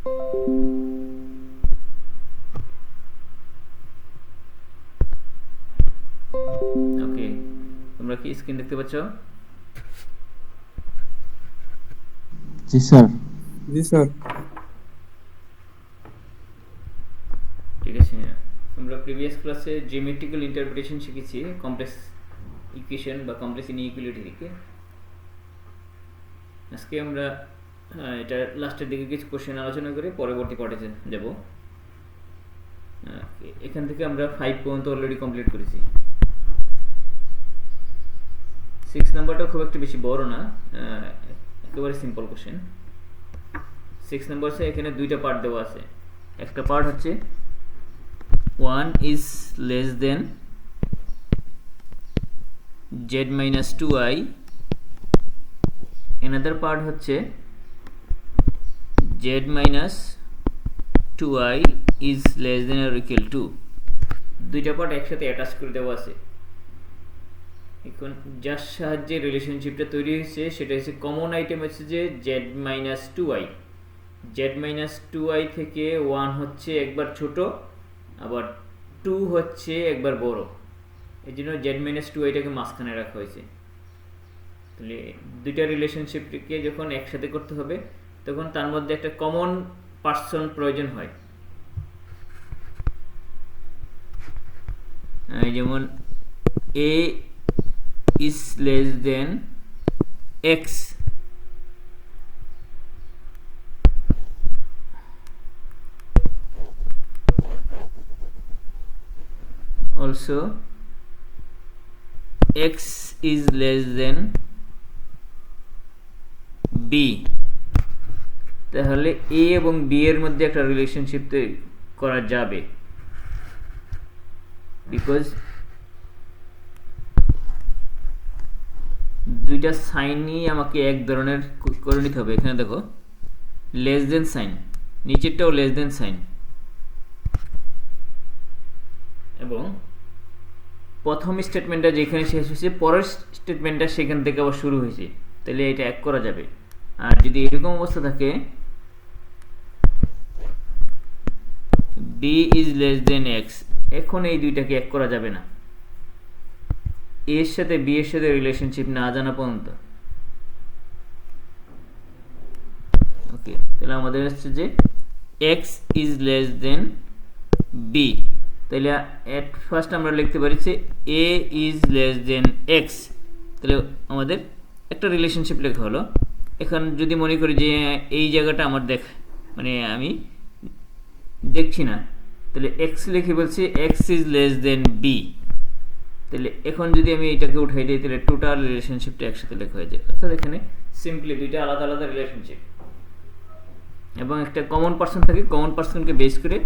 ওকে, তোমরা কি স্ক্রিন দেখতে পাচ্ছ? জি স্যার। জি স্যার। ঠিক আছে, আমরা প্রিভিয়াস ক্লাসে জিওমেট্রিক্যাল ইন্টারপ্রিটেশন শিখেছি কমপ্লেক্স ইকুয়েশন বা কমপ্লেক্স ইনইকুয়ালিটি থেকে। আজকে আমরা এটা লাস্টের দিকে কিছু কোশ্চেন আলোচনা করে পরবর্তী পার্টে যাব। এখান থেকে আমরা 5 পর্যন্ত অলরেডি কমপ্লিট করেছি। 6 নাম্বারটা খুব একটা বেশি বড় না, একেবারে সিম্পল কোশ্চেন। 6 নাম্বারসে এখানে দুইটা পার্ট দেওয়া আছে। একটা পার্ট হচ্ছে 1 is less than z minus 2i, another part হচ্ছে z minus 2i is less than or equal to। দুইটা পার্ট একসাথে অ্যাটাচ করে দেওয়া আছে। এখন যার সাহায্যে রিলেশনশিপটা তৈরি হয়েছে সেটা হচ্ছে কমন আইটেম হচ্ছে যে z minus 2i। z minus 2i থেকে 1 হচ্ছে একবার ছোট, আবার 2 হচ্ছে একবার বড়, এই জন্য z minus 2iটাকে মাঝখানে রাখা হয়েছে। তাহলে দুইটা রিলেশনশিপকে যখন একসাথে করতে হবে তখন তার মধ্যে একটা কমন পার্সন প্রয়োজন হয়। যেমন a is less than x, also x is less than b, তাহলে a এবং b এর মধ্যে একটা রিলেশনশিপ তৈরি করা যাবে, বিকজ দুইটা সাইনই আমাকে এক ধরনের করে নিতে হবে। এখানে দেখো লেস দেন সাইন, নিচেরটাও লেস দেন সাইন, এবং প্রথম স্টেটমেন্টটা যেখানে শেষ হয়েছে পরের স্টেটমেন্টটা সেখান থেকে আবার শুরু হয়েছে, তাহলে এটা এক করা যাবে। আর যদি এরকম অবস্থা থাকে b is less than x, এখন এই দুইটাকে এক করা যাবে না, এর সাথে b এর সাথে রিলেশনশিপ না জানা পর্যন্ত। ওকে, তাহলে আমাদের হচ্ছে যে x is less than b, তাহলে এট ফার্স্ট আমরা লিখতে পারি যে a is less than x, তাহলে আমাদের একটা রিলেশনশিপ লেখা হলো। এখন যদি মনে করি যে এই জায়গাটা আমার মানে আমি দেখছি না, তাহলে x লিখে বলছি x is less than b, তাহলে এখন যদি আমি এইটাকে উঠাই দিই তাহলে টোটাল রিলেশনশিপটা একসাথে লেখা হয়ে যায়। অর্থাৎ এখানে সিম্পলি দুইটা আলাদা আলাদা রিলেশনশিপ এবং একটা কমন পার্সন থাকে, কমন পার্সনকে বেস করে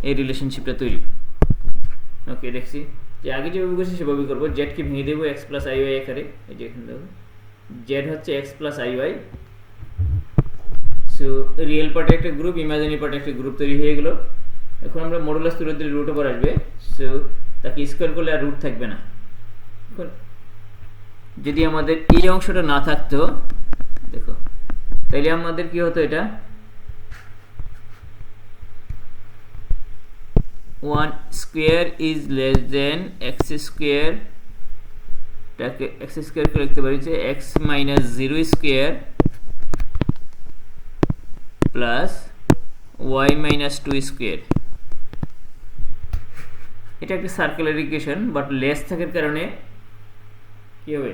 এই রিলেশনশিপটা তৈরি। ওকে, দেখছি যে আগে যেভাবে করছি সেভাবেই করবো। জেডকে ভেঙে দেবো এক্স প্লাস আই ওয়াই আকারে, এই যে এখানে দেখো জেড হচ্ছে x plus I Y. So real পার্টে একটা গ্রুপ, ইমাজিনারি পার্টে একটা গ্রুপ তৈরি হয়ে গেলো। এখন আমরা মডুলাস তুলে দিলে রুট ওভার আসবে, সো তাকে স্কোয়ার করলে আর রুট থাকবে না। এখন যদি আমাদের এই অংশটা না থাকতো দেখো, তাইলে আমাদের কি হতো, এটা 1 square is less than x square, এটাকে এক্স স্কোয়ারকে লিখতে পারি যে x minus 0 square plus y minus 2 square. এটা একটা সার্কুলার ইকুয়েশন, বাট লেস থাকার কারণে কি হবে,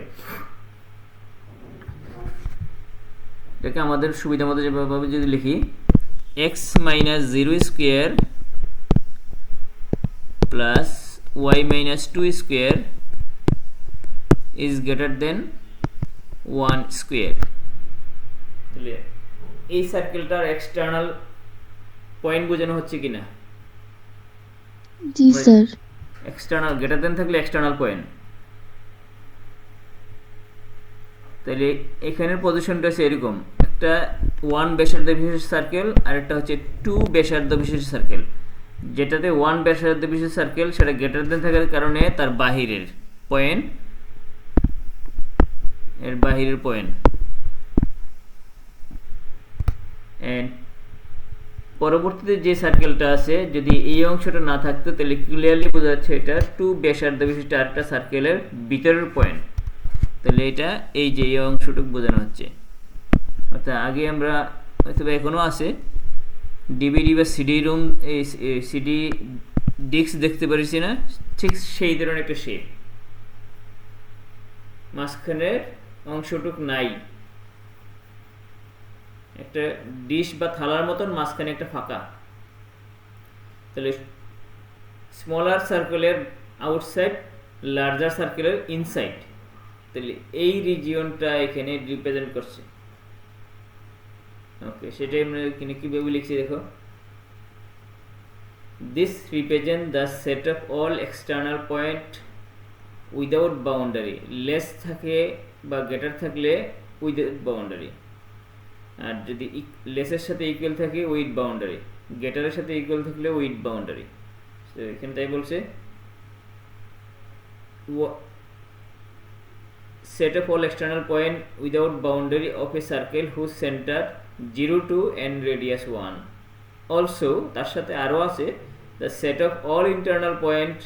এটাকে আমাদের সুবিধা মতো যেভাবে যদি লিখি x minus 0 square plus y minus 2 square is greater than 1 square. তাহলে এই সার্কেলটার এক্সটার্নাল পয়েন্ট বোঝানো হচ্ছে কিনা? জি স্যার। এক্সটার্নাল গ্রেটার দেন থাকলে এক্সটার্নাল পয়েন্ট, তাহলে এখানের পজিশনটা হচ্ছে এরকম, একটা 1 ব্যাসার্ধ বিশিষ্ট সার্কেল আর একটা হচ্ছে 2 ব্যাসার্ধ বিশিষ্ট সার্কেল। যেটাতে 1 ব্যাসার্ধ বিশিষ্ট সার্কেল সেটা গ্রেটার দেন থাকার কারণে তার বাহিরের পয়েন্ট, এর বাহিরের পয়েন্ট, এন্ড পরবর্তীতে যে সার্কেলটা আছে যদি এই অংশটা না থাকতো তাহলে ক্লিয়ারলি বোঝা যাচ্ছে এটা 2 ব্যাসার্ধ বিশিষ্ট আরেকটা সার্কেলের ভিতরের পয়েন্ট। তাহলে এটা এই যে এই অংশটুকু বোঝানো হচ্ছে। অর্থাৎ আগে আমরা হয়তো এখনও আছে ডিভিডি বা সিডি রুম, এই সিডি ডিস্ক দেখতে পারিছি না, ঠিক সেই ধরনের একটা শেপ, মাঝখানের অংশটুক নাই, একটা ডিশ বা থালার মতন মাঝখানে একটা ফাঁকা। তাহলে স্মলার সার্কেলের আউটসাইড, লার্জার সার্কেলের ইনসাইড, তাহলে এই রিজিয়নটা এখানে রিপ্রেজেন্ট করছে। ওকে, সেটাই আমরা এখানে কীভাবে লিখছি দেখো, this represent the set of all external point without boundary, less থাকে বা গ্রেটার থাকলে উইদাউট বাউন্ডারি, আর যদি লেসের সাথে ইকুয়াল থাকে উইথ বাউন্ডারি, গ্রেটারের সাথে ইকুয়াল থাকলে উইথ বাউন্ডারি। এখানে তাই বলছে set of all external point without boundary of a circle whose center 0 2 and radius 1. Also তার সাথে আরো আছে the set of all internal point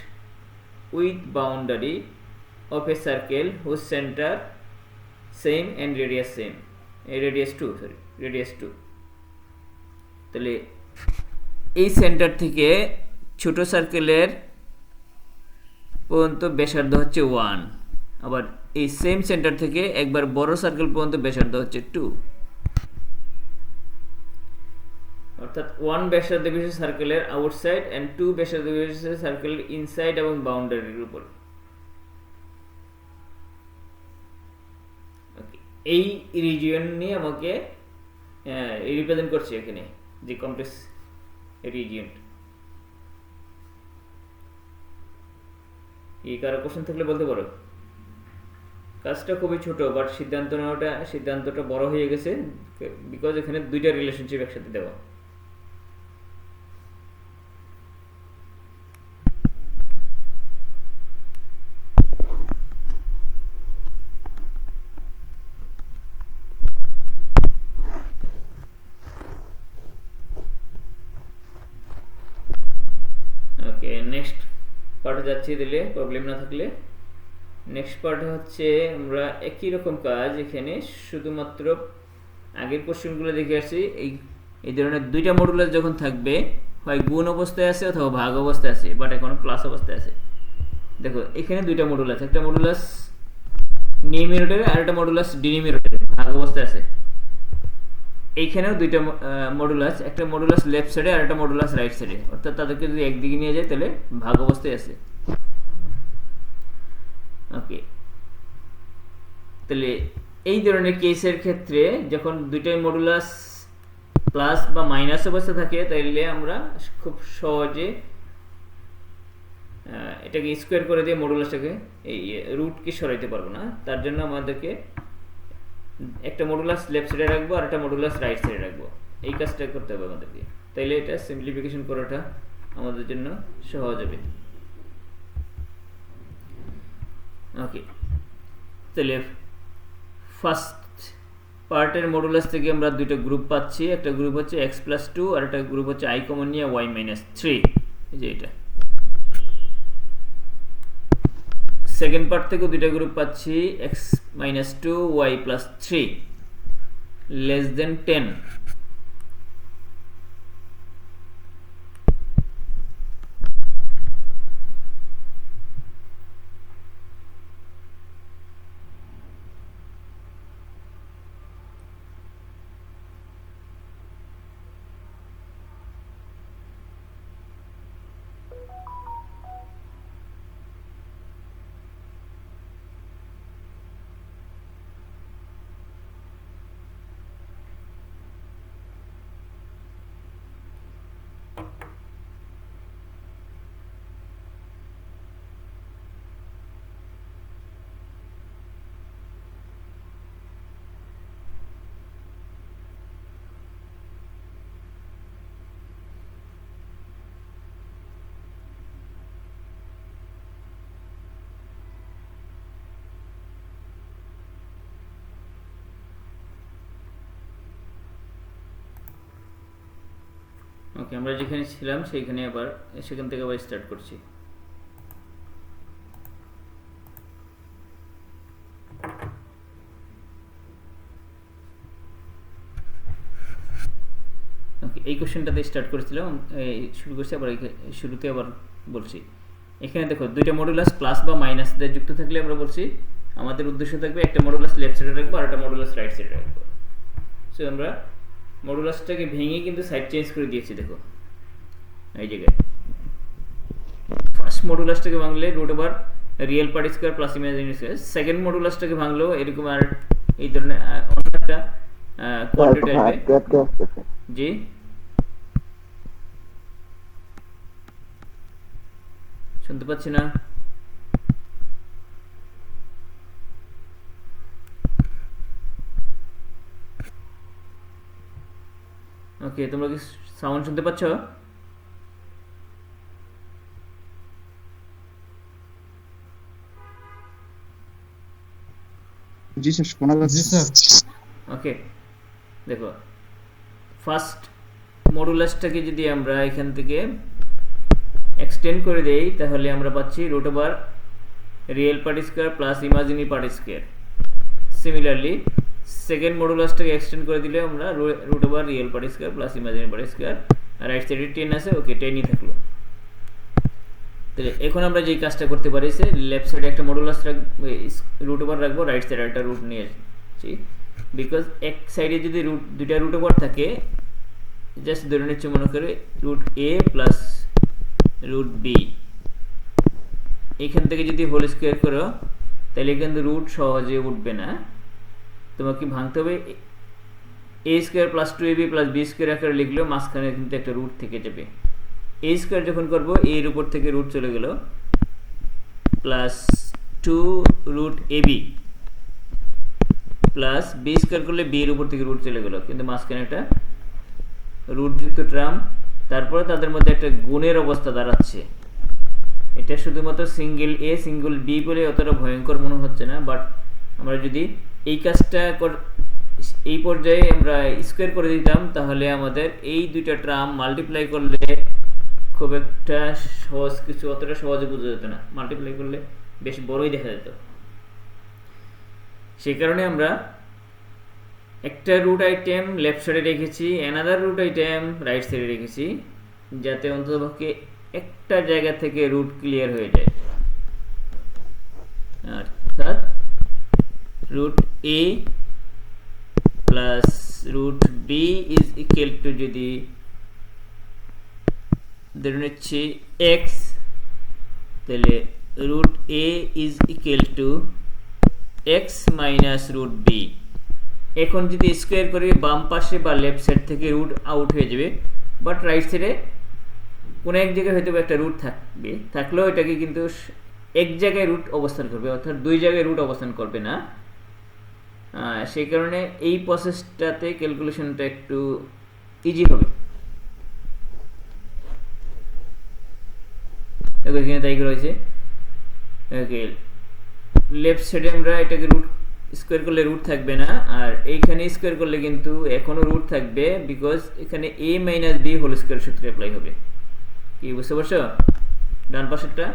with boundary of a circle whose center same and radius same, radius 2. তাহলে এই centre থেকে ছোট সার্কেলের পর্যন্ত ব্যাসার্ধ হচ্ছে 1, আবার এই সেম সেন্টার থেকে একবার বড় সার্কেল পর্যন্ত ব্যাসার্ধ হচ্ছে 2, অর্থাৎ 1 ব্যাসার্ধ বিশিষ্ট সার্কেলের আউটসাইড এন্ড 2 ব্যাসার্ধ বিশিষ্ট সার্কেলের ইনসাইড এবং বাউন্ডারির উপর। এই রিজিয়ন নিয়ে আমাকে রিপ্রেজেন্ট করছে এখানে যে কমপ্লেক্স রিজিয়ন। এই কারো কোশ্চেন থাকলে বলতে পারো। কাজটা খুবই ছোট, বাট সিদ্ধান্তটা বড় হয়ে গেছে বিকজ এখানে দুইটা রিলেশনশিপ একসাথে দেওয়া। ওকে, নেক্সট পার্টে যাচ্ছি দিলে প্রবলেম না থাকলে। নেক্সট পার্ট হচ্ছে আমরা একই রকম কাজ এখানে, শুধুমাত্র আগের কোশ্চেনগুলো দেখে আসছি। এই ধরনের দুইটা মডুলাস যখন থাকবে, হয় গুণ অবস্থায় আছে অথবা ভাগ অবস্থায় আছে, বাট এখন প্লাস অবস্থায় আছে। দেখো এখানে দুইটা মডুলাস, একটা মডুলাস নিউমেরেটরে আর একটা মডুলাস ডিনোমিনেটরে ভাগ অবস্থায় আছে। এইখানেও দুইটা মডুলাস, একটা মডুলাস লেফট সাইডে আর একটা মডুলাস রাইট সাইডে, অর্থাৎ তাদেরকে যদি একদিকে নিয়ে যায় তাহলে ভাগ অবস্থায় আছে। ওকে, তাহলে এই ধরনের কেসের ক্ষেত্রে যখন দুইটাই মডুলাস প্লাস বা মাইনাস অবস্থা থাকে, তাহলে আমরা খুব সহজে এটাকে স্কোয়ার করে দিয়ে মডুলাসটাকে এই রুটকে সরাইতে পারবো না। তার জন্য আমাদেরকে একটা মডুলাস লেফট সাইডে রাখবো আর একটা মডুলাস রাইট সাইডে রাখবো, এই কাজটা করতে হবে আমাদেরকে। তাইলে এটা সিম্পলিফিকেশন করাটা আমাদের জন্য সহজ হবে। ওকে, তাহলে ফার্স্ট পার্টের মডুলাস থেকে আমরা দুইটা গ্রুপ পাচ্ছি, একটা গ্রুপ হচ্ছে x+2 আর একটা গ্রুপ হচ্ছে i কমন নিয়ে y-3, এই যে এটা। সেকেন্ড পার্ট থেকে দুইটা গ্রুপ পাচ্ছি x-2 y+3 লেস দেন 10। ওকে, আমরা যেখানে ছিলাম সেখানে আবার সেখান থেকে আবার স্টার্ট করছি। ওকে, এই কোশ্চেনটাতে স্টার্ট করেছিলাম, শুরু করছি আবার শুরুতে আবার বলছি। এখানে দেখো দুইটা মডুলাস প্লাস বা মাইনাস দিয়ে যুক্ত থাকলে আমরা বলছি আমাদের উদ্দেশ্য থাকবে একটা মডুলাস লেফট সাইডে রাখবো আর একটা মডুলাস রাইট সাইডে রাখবো। সো আমরা মডুলাসটাকে ভেঙে কিন্তু সাইড চেঞ্জ করে দিয়েছি। দেখো এই জায়গায় ফার্স্ট মডুলাসটাকে ভাঙলে root over real part square plus imaginary square, second মডুলাসটাকে ভাঙলো এরকম আর এই ধরনের অন্য একটা কোয়ান্টিটি আসবে। জি, শুনতে পাচ্ছি না। ওকে, তোমরা কি সাউন্ড শুনতে পাচ্ছ? জি স্যার, শোনা যাচ্ছে স্যার। ওকে, দেখো ফার্স্ট মডুলাসটাকে যদি আমরা এখান থেকে এক্সটেন্ড করে দেই তাহলে আমরা পাচ্ছি root over real part square plus imaginary part square. Similarly second মডুলাসটাকে এক্সটেন্ড করে দিলে আমরা root over real part square plus imaginary part square, আর রাইট সাইডে 10 আছে, ওকে 10ই থাকলো। তাহলে এখন আমরা যেই কাজটা করতে পারি সে লেফট সাইডে একটা মডুলাস রুট ওভার রাখবো, রাইট সাইডে একটা রুট নিয়ে আসছি। বিকজ এক সাইডে যদি দুইটা রুট ওভার থাকে, জাস্ট ধরে নিচ্ছে মনে করে root a plus root B, এখান থেকে যদি হোল স্কোয়ার করো তাহলে কিন্তু রুট সহজে উঠবে না, তোমাকে ভাঙতে হবে। A square plus 2ab plus b square আকারে লিখলেও মাঝখানে কিন্তু একটা রুট থেকে যাবে। এ স্কোয়ার যখন করবো এর উপর থেকে রুট চলে গেল plus 2 root a b plus b square করলে বি এর উপর থেকে রুট চলে গেল, কিন্তু মাঝখানে একটা রুটযুক্ত টার্ম, তারপরে তাদের মধ্যে একটা গুণের অবস্থা দাঁড়াচ্ছে। এটা শুধুমাত্র সিঙ্গেল এ সিঙ্গেল বি বলে অতটা ভয়ঙ্কর মনে হচ্ছে না, বাট আমরা যদি এই কাজটা এই পর্যায়ে আমরা স্কোয়ার করে দিতাম তাহলে আমাদের এই দুইটা টার্ম মাল্টিপ্লাই করলে খুব একটা সহজ কিছু অতটা সহজে বোঝা যেত না, মাল্টিপ্লাই করলে বেশ বড়ই দেখা যেত। সেই কারণে আমরা একটা রুট আইটেম লেফট সাইডে রেখেছি, অ্যানাদার রুট আইটেম রাইট সাইডে রেখেছি, যাতে অন্ততপক্ষে একটা জায়গা থেকে রুট ক্লিয়ার হয়ে যায়। অর্থাৎ root a plus root b is equal to, যদি ধরে নিচ্ছি এক্স, তাহলে root a is equal to x minus root b. এখন যদি স্কোয়ার করি বাম পাশে বা লেফট সাইড থেকে রুট আউট হয়ে যাবে, বাট রাইট সাইডে কোনো এক জায়গায় হয়তো একটা রুট থাকবে, থাকলেও এটাকে কিন্তু এক জায়গায় রুট অবস্থান করবে, অর্থাৎ দুই জায়গায় রুট অবস্থান করবে না। সেই কারণে এই প্রসেসটাতে ক্যালকুলেশনটা একটু ইজি হবে। এখানে তাই রয়েছে। ওকে, লেফট সাইডে আমরা এটাকে রুট স্কোয়ার করলে রুট থাকবে না, আর এইখানে স্কোয়ার করলে কিন্তু এখনো রুট থাকবে, বিকজ এখানে a minus b whole square সূত্রে অ্যাপ্লাই হবে। কি বুঝতে পারছো ডান পাশেরটা?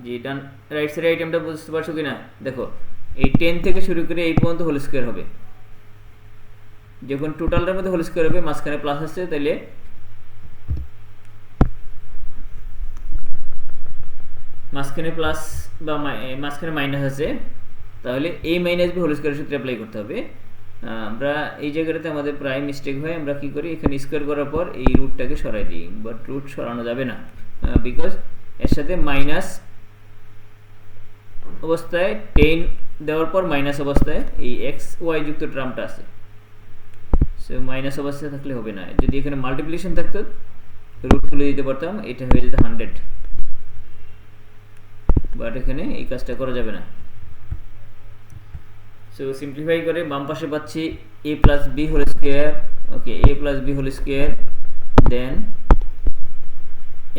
জি, ডান রাইট সাইড আইটেমটা বুঝতে পারছো কিনা দেখো, এই 10 থেকে শুরু করে এই পর্যন্ত হোল স্কোয়ার হবে। যখন টোটালটার মধ্যে হোল স্কোয়ার হবে, মাঝখানে প্লাস আছে, তাহলে মাঝখানে প্লাস বা মাঝখানে মাইনাস আছে, তাহলে a মাইনাস বি হোল স্কোয়ারের সূত্রে অ্যাপ্লাই করতে হবে। আমরা এই জায়গাটাতে আমাদের প্রায় মিস্টেক হয়, আমরা কি করি এখানে স্কোয়ার করার পর এই রুটটাকে সরাই দিই, বাট রুট সরানো যাবে না, বিকজ এর সাথে মাইনাস অবস্থায় 10 দেওয়ার পর মাইনাস অবস্থায় এই এক্স ওয়াই যুক্ত টার্মটা আছে, সো মাইনাস অবস্থায় থাকলে হবে না। যদি এখানে মাল্টিপ্লিকেশন থাকতো রুট তুলে দিতে পারতাম, এটা হয়ে যেত 100, বাট এখানে এই কাজটা করা যাবে না। সো সিম্পলিফাই করে বাম পাশে পাচ্ছি a plus b whole square, okay a plus b whole square, then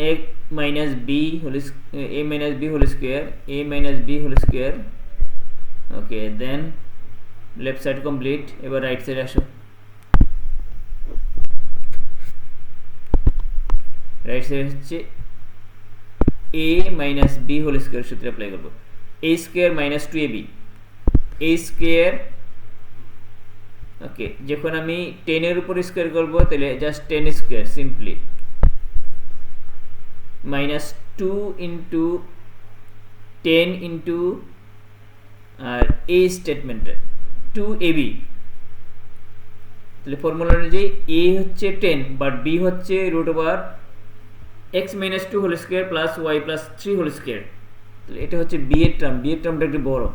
a minus b whole square, a minus b whole square okay then left side complete, এবার রাইট সাইডে আসো। রাইট সাইড হচ্ছে a minus b whole square সূত্র apply করবো। a square minus 2ab a square, okay যখন আমি 10 এর উপর স্কোয়ার করবো তাহলে just 10 square simply minus 2 into 10 into R a স্টেটমেন্টে 2ab, তাহলে ফর্মুলা অনুযায়ী a হচ্ছে 10 বাট b হচ্ছে root over x minus 2 whole square plus y plus 3 whole square, তাহলে এটা হচ্ছে b এর টার্ম, b এর টার্মটা একটু বড়।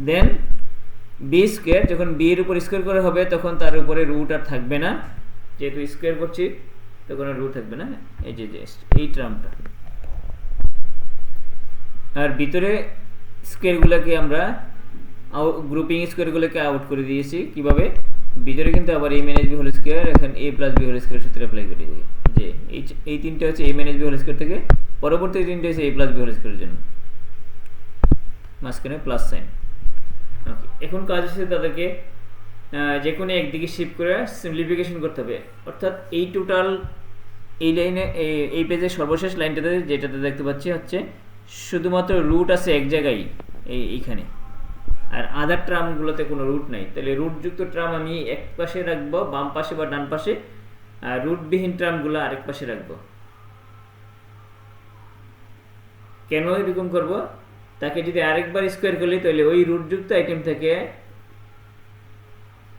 দেন b স্কোয়ার, যখন b এর উপর স্কোয়ার করা হবে তখন তার উপরে রুট আর থাকবে না, যেহেতু স্কোয়ার করছি তখন আর রুট থাকবে না, এই যে এই টার্মটা। আর ভিতরে স্কোয়ারগুলোকে আমরা গ্রুপিং স্কোয়ারগুলোকে আউট করে দিয়েছি কিভাবে, ভিতরে কিন্তু আবার a minus b whole square, এখন a plus b whole square সূত্র অ্যাপ্লাই করে দিই, যে এই তিনটা হচ্ছে a minus b whole square থেকে, পরবর্তী তিনটা হচ্ছে a প্লাস b হোল স্কোয়ারের জন্য, মাঝখানে প্লাস সাইন। ওকে এখন কাজ হচ্ছে তাদেরকে যে কোনো একদিকে শিফট করে সিম্পলিফিকেশন করতে হবে, অর্থাৎ এই টোটাল এই লাইনে এই পেজের সর্বশেষ লাইনটাতে যেটাতে দেখতে পাচ্ছি হচ্ছে শুধুমাত্র রুট আছে এক জায়গায় এইখানে, আর আদার ট্রামগুলোতে কোনো রুট নাই, তাহলে রুটযুক্ত ট্রাম আমি এক পাশে রাখবো বাম পাশে বা ডান পাশে, আর রুটবিহীন ট্রামগুলো আরেক পাশে রাখবো। কেন এরকম করব, তাকে যদি আরেকবার স্কোয়ার করলি তাহলে ওই রুটযুক্ত আইটেম থেকে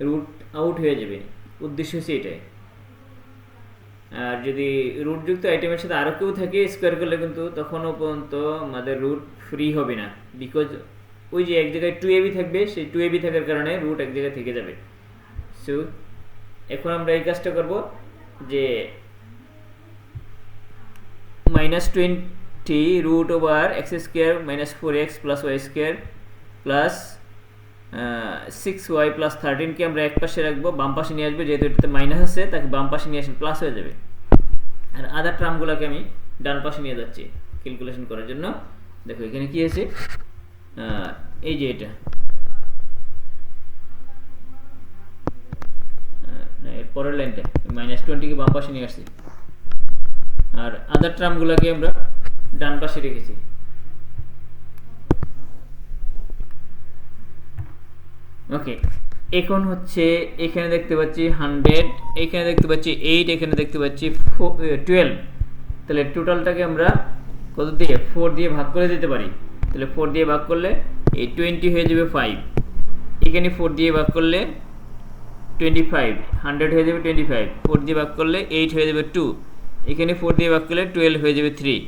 রুট আউট হয়ে যাবে, উদ্দেশ্য হচ্ছে এটাই। আর যদি রুটযুক্ত আইটেমের সাথে আরও কেউ থাকে স্কোয়ার করলে কিন্তু তখনও পর্যন্ত আমাদের রুট ফ্রি হবে না, বিকজ ওই যে এক জায়গায় 2ab থাকবে, সেই 2ab থাকার কারণে রুট এক জায়গায় থেকে যাবে। সো এখন আমরা এই কাজটা করব যে minus 20 root over x square minus 4x প্লাস y square plus 6y plus 13কে আমরা এক পাশে রাখবো, বাম পাশে নিয়ে আসবে, যেহেতু এটাতে মাইনাস আছে তাকে বাম পাশে নিয়ে আসলে প্লাস হয়ে যাবে, আর আদার টার্মগুলোকে আমি ডান পাশে নিয়ে যাচ্ছি ক্যালকুলেশন করার জন্য। দেখো এখানে কি আছে, এই যে এটা এর পরের লাইনটা মাইনাস 20কে বাম পাশে নিয়ে আসছি, আর আদার টার্মগুলোকে আমরা ডান পাশে রেখেছি। ওকে এখন হচ্ছে এখানে দেখতে পাচ্ছি 100, এখানে দেখতে পাচ্ছি 8, এখানে দেখতে পাচ্ছি 12, তাহলে টোটালটাকে আমরা কত দিয়ে 4 দিয়ে ভাগ করে দিতে পারি, তাহলে 4 দিয়ে ভাগ করলে এই 20 হয়ে যাবে 5, এখানে 4 দিয়ে ভাগ করলে 25, 100 হয়ে যাবে 25, 4 দিয়ে ভাগ করলে 8 হয়ে যাবে 2, এখানে 4 দিয়ে ভাগ করলে 12 হয়ে যাবে 3,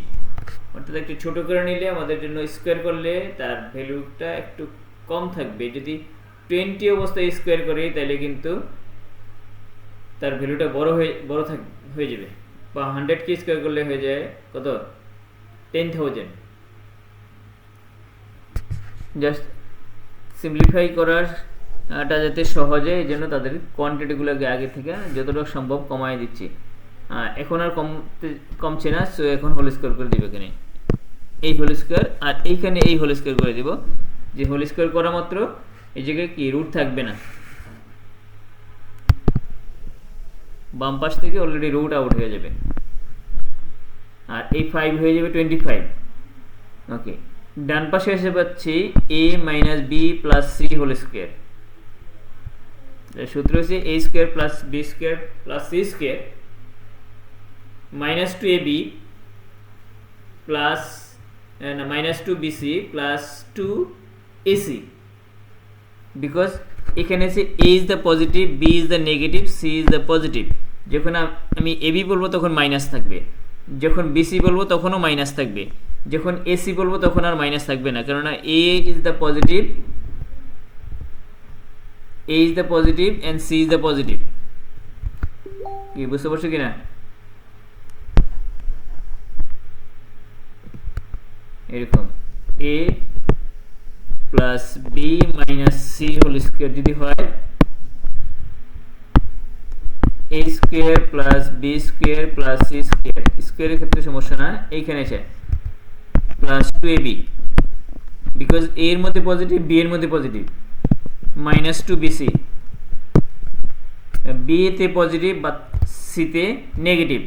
অর্থাৎ একটু ছোট করে নিলে আমাদের জন্য স্কোয়ার করলে তার ভ্যালুটা একটু কম থাকবে। যদি 20 অবস্থায় স্কোয়ার করি তাহলে কিন্তু তার ভ্যালুটা হয়ে যাবে, বা 100কে স্কোয়ার করলে হয়ে যায় কত 10,000। জাস্ট সিম্পলিফাই করারটা যাতে সহজে, এই জন্য তাদের কোয়ান্টিটিগুলোকে আগে থেকে যতটুকু সম্ভব কমায় দিচ্ছি। এখন আর কমছে না, সো এখন হোল স্কোয়ার করে দিব, এখানে এই হোল স্কোয়ার আর এইখানে এই হোল স্কোয়ার করে দিব, যে হোল স্কোয়ার করা মাত্র এই জায়গায় কি রুট থাকবে না, বাম পাশ থেকে অলরেডি রুট আউট হয়ে যাবে, আর এই 5 হয়ে যাবে 25। ওকে ডান পাশে এসে পাচ্ছি a minus b plus c whole square, সূত্র হচ্ছে a square plus b square plus c square minus 2ab plus minus 2bc plus 2ac, because এখানে আছে a is the positive, b is the negative, c is the positive. যখন আমি ab বলবো তখন minus থাকবে, যখন bc বলবো তখনও মাইনাস থাকবে, যখন ac বলবো তখন আর মাইনাস থাকবে না, কেননা a is the positive, a is the positive and c is the positive. কি বুঝতে পারছো কিনা? এরকম a plus b minus c whole square যদি হয়, a square plus b square plus c square, স্কোয়ারের ক্ষেত্রে সমস্যা না, এইখানে এসে প্লাস 2ab, বিকজ এ এর মধ্যে পজিটিভ, বি এর মধ্যে পজিটিভ, -2 বিসি, বি তে পজিটিভ বা সি তে নেগেটিভ।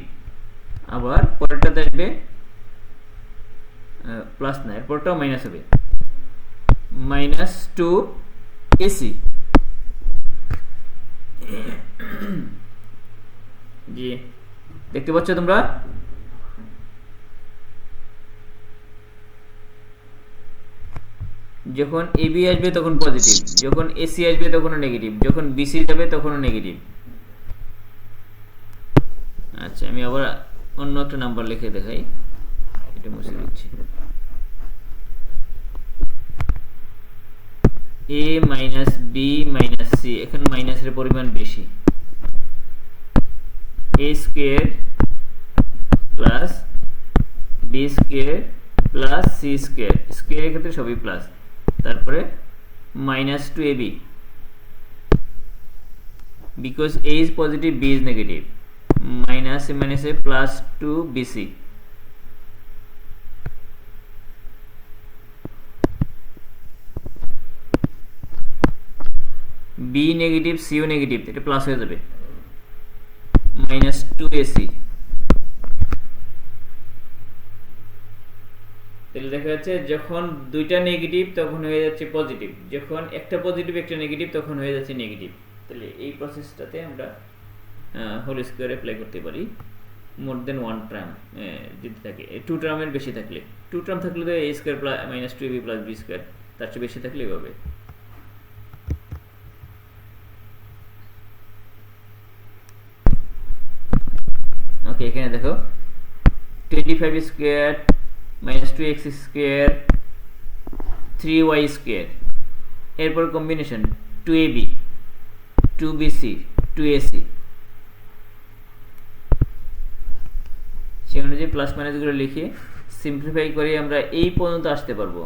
আবার পরেরটাতে আসবে প্লাস না, এরপরটাও মাইনাস হবে, -2 এসি। জি দেখতে পাচ্ছ তোমরা? যখন এবি আসবে তখন পজিটিভ, যখন এসি আসবে তখনও নেগেটিভ, যখন বিসি যাবে তখনও নেগেটিভ। আচ্ছা আমি আবার অন্য একটা নাম্বার লিখে দেখাই, এটা মুছে দিচ্ছি। A minus b minus c, এখন মাইনাসের পরিমাণ বেশি, a square plus b square plus c square, স্কোয়ারের ক্ষেত্রে সবই প্লাস, তারপরে -2 AB, because A is positive, B is negative, minus A minus A plus 2 BC, B negative, C O negative, এটা plus হয়ে যাবে, -2 AC। তাহলে দেখা যাচ্ছে যখন দুইটা নেগেটিভ তখন হয়ে যাচ্ছে পজিটিভ, যখন একটা পজিটিভ একটা নেগেটিভ তখন হয়ে যাচ্ছে নেগেটিভ। তাহলে এই প্রসেসটাতে আমরা হোল স্কোয়ার অ্যাপ্লাই করতে পারি, মোর দেন ওয়ান টার্ম যদি থাকে, টু টার্মের বেশি থাকলে, টু টার্ম থাকলে তো a square plus -2ab plus b square, তার চেয়ে বেশি থাকলে এভাবে। ওকে এখানে দেখো 25 square -2x square 3y square, এরপর কম্বিনেশন 2ab 2bc 2ac, সেই অনুযায়ী প্লাস মাইনাসগুলো লিখে সিম্পলিফাই করে আমরা এই পর্যন্ত আসতে পারবো।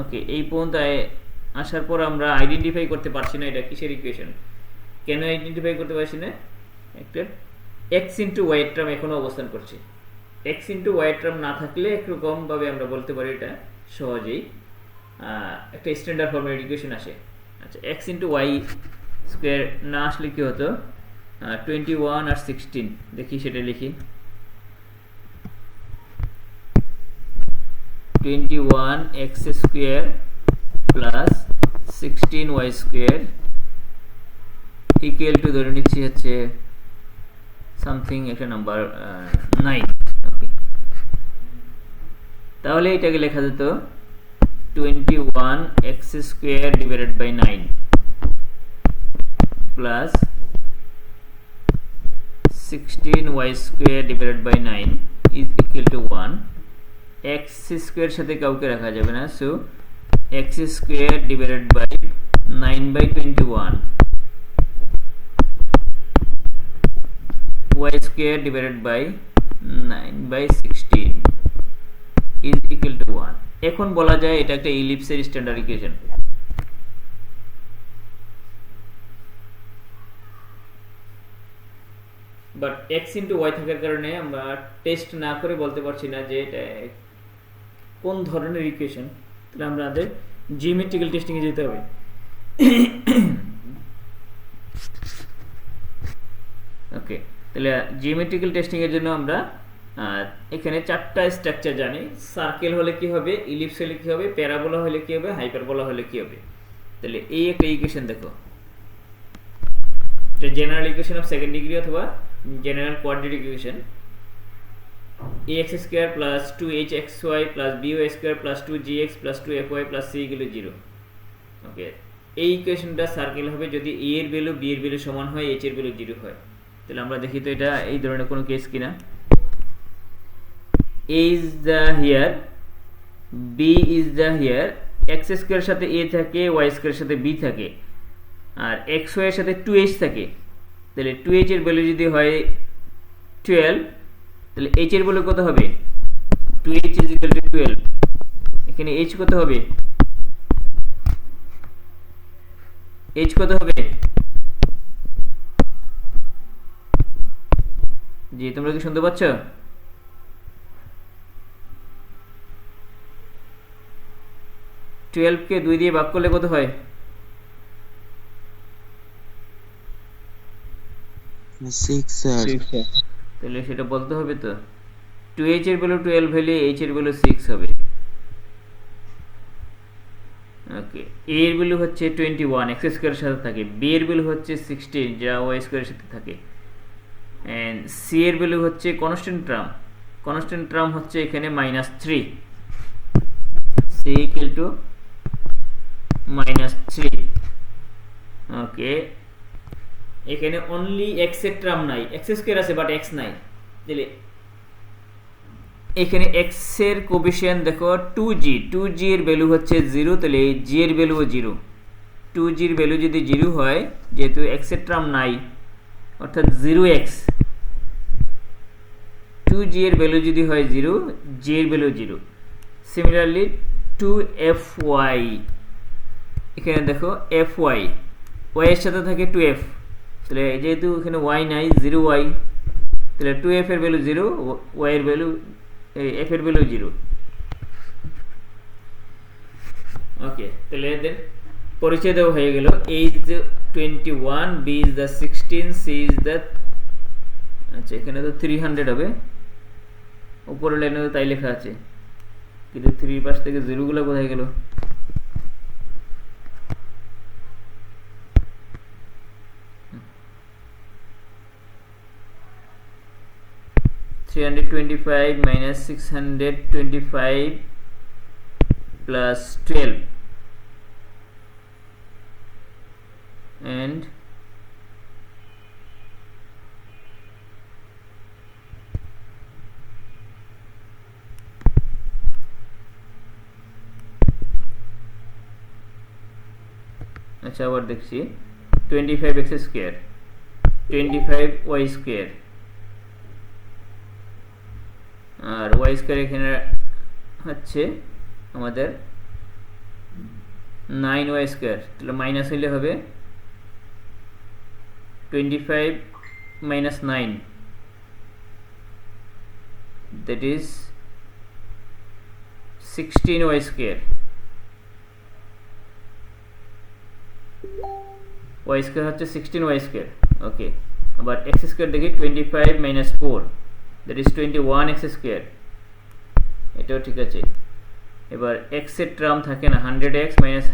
ওকে এই পর্যন্ত আসার পর আমরা আইডেন্টিফাই করতে পারছি না এটা কিসের ইকুয়েশন। কেন আইডেন্টিফাই করতে পারছি না? একটা এক্স ইন্টু ওয়াই টার্ম এখনো অবস্থান করছে, এক্স ইন্টু ওয়াই টার্ম না থাকলে একরকমভাবে আমরা বলতে পারি এটা সহজেই একটা স্ট্যান্ডার্ড ফর্মের ইকুয়েশন আসে। আচ্ছা এক্স ইন্টু ওয়াই স্কোয়ার না আসলে কী হতো, 21 আর 16, দেখি সেটা লিখি, 21x square plus 16y square equal to ধরে নিচ্ছি হচ্ছে সামথিং একটা নাম্বার 9। ওকে তাহলে এটাকে লেখা যেত 21x square divided by 9 plus 16y square divided by 9 is equal to 1। x square সাথে কাউকে রাখা যাবে না, so x square divided by 9/21 y square divided by 9/16 is equal to 1। এখন বলা যায় এটা একটা ইলিপসের standard equation. But x into y থাকার কারণে আমরা টেস্ট না করে বলতে পারছি না যে এটা কোন ধরনের ইকুয়েশন, তাহলে আমাদের জিওমেট্রিক্যাল টেস্টিং এ যেতে হবে। ওকে তাহলে জিওমেট্রিক্যাল টেস্টিং এর জন্য আমরা এখানে চারটা স্ট্রাকচার জানি। সার্কেল হলে কি হবে, ইলিপস হলে কি হবে, প্যারাবোলা হলে কি হবে, হাইপারবোলা হলে কি হবে। তাহলে এই একটা ইকুয়েশন দেখো, এটা general equation of second degree অথবা general quadratic equation. ax square plus 2hxy plus by square plus 2gx plus 2fy plus c equal 0। Okay এই ইকুয়েশনটা সার্কেল হবে যদি a এর ভ্যালু b এর ভ্যালু সমান হয়, h এর ভ্যালু 0 হয়। তাহলে আমরা দেখি তো এটা এই ধরনের কোনো কেস কিনা। a is the here, b is the here, x square সাথে a থাকে, y স্কয়ার সাথে b থাকে, আর xy এর সাথে 2h থাকে। তাহলে 2h এর ভ্যালু যদি হয় 12, তাহলে h এর ভ্যালু কত হবে? 2h is equal to 12। এখানে h কত হবে? h কত হবে? জি তোমরা কি শুনতে পাচ্ছ? 12 কে 2 দিয়ে ভাগ করলে কত হয়? 6 স্যার। 6 স্যার। তাহলে সেটা বলতে হবে তো। 2h এর ভ্যালু 12 হলে h এর ভ্যালু 6 হবে। ওকে, a এর ভ্যালু হচ্ছে 21 x স্কয়ারের সাথে থাকে, b এর ভ্যালু হচ্ছে 16 যা y স্কয়ারের সাথে থাকে, এন্ড c এর ভ্যালু হচ্ছে কনস্ট্যান্ট টার্ম হচ্ছে এখানে -3, c ইকুয়াল টু -3। ওকে, এখানে অনলি x এর টার্ম নাই, x স্কয়ার আছে বাট x নাই। তাহলে এখানে x এর কোএফিসিয়েন্ট দেখো 2g এর ভ্যালু হচ্ছে 0, তাহলে g এর ভ্যালুও 0। 2g এর ভ্যালু যদি 0 হয়, যেহেতু x এর টার্ম নাই অর্থাৎ 0x, 2g এর ভ্যালু যদি হয় 0, g এর ভ্যালু 0। সিমিলারলি 2fy, এখানে দেখো fy, y এর সাথে থাকে 2f, তাহলে যেহেতু এখানে y নাই 0y, তাহলে 2f এর ভ্যালু 0, y এর ভ্যালু f এর ভ্যালু 0। ওকে, তাহলে এদের পরিচয় দেওয়া হয়ে গেল। a is the 21, b is the 16, c is the, আচ্ছা এখানে তো 300 হবে, উপরের লাইনে তো তাই লেখা আছে, কিন্তু 3 পাশ থেকে 0 গুলো কোথায় গেল? -325 minus 625 plus 12 and আচ্ছা আবার দেখছি 25x স্কয়ার, 25y স্কয়ার, আর y স্কয়ার এখানে হচ্ছে আমাদের 9y স্কয়ার, তাহলে মাইনাস হইলে হবে 25 minus 9, that is 16y square. y square হচ্ছে 16y স্কয়ার। ওকে, আবার x স্কয়ার দেখি 25 minus 4, that is 21x square, এটাও ঠিক আছে। এবার x এর টার্ম থাকে না, 100x minus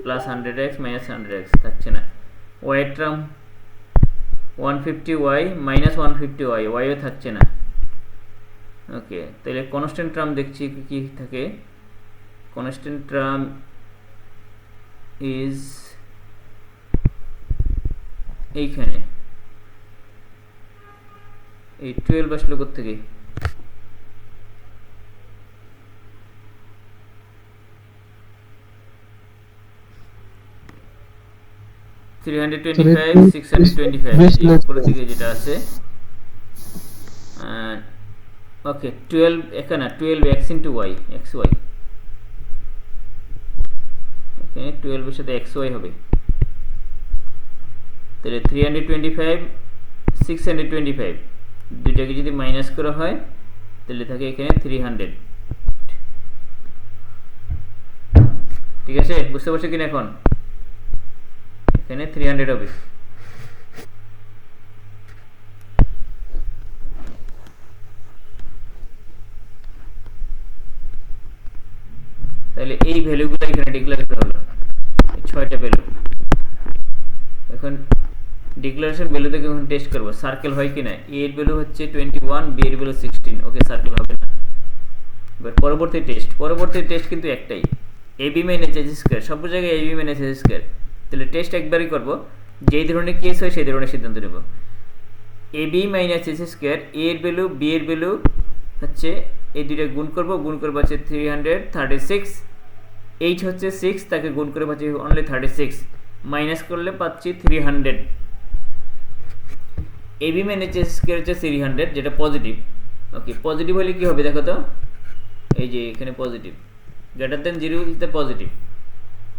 plus 100x minus 100x থাকছে না, y এর term 150y minus 150y, y ও থাকছে না। ওকে, তাহলে কনস্ট্যান্ট টার্ম দেখছি কি থাকে। কনস্ট্যান্ট টার্ম ইজ এইখানে, এই 12 আসলো কোত্থেকে? উপরের দিকে যেটা আছে। ওকে, 12 এখানে 12x into y, xy, এখানে 12 এর সাথে xy হবে, তাহলে 325 625 দুইটাকে যদি মাইনাস করা হয় তাহলে থাকে এখানে 300। ঠিক আছে, বুঝতে পারছো কিনা? এখন এখানে 300 হবে। তাহলে এই ভ্যালুগুলো এখানে ডিক্লেয়ার করা হলো, 6টা ভ্যালু। এখন ডিক্লারেশন ভ্যালু থেকে এখন টেস্ট করব সার্কেল হয় কিনা। a এর ভ্যালু হচ্ছে 21, b এর ভ্যালু 16, ওকে সার্কেল হবে না। এবার পরবর্তী টেস্ট কিন্তু একটাই, ab মাইনাস h স্কয়ার, সব জায়গায় ab মাইনাস h স্কয়ার। তাহলে টেস্ট একবারই করব, যেই ধরনের কেস হয় সেই ধরনের সিদ্ধান্ত নেব। ab minus h square, a এর ভ্যালু b এর ভ্যালু হচ্ছে, এই দুইটা গুণ করব হচ্ছে 336, h হচ্ছে 6, তাকে গুণ করে পাচ্ছি অনলি 36, মাইনাস করলে পাচ্ছি 300। ab মাইনাস h স্কয়ার হচ্ছে 300, যেটা পজিটিভ। ওকে, পজিটিভ হলে কি হবে দেখো তো, এই যে এখানে positive, greater than 0 is the positive.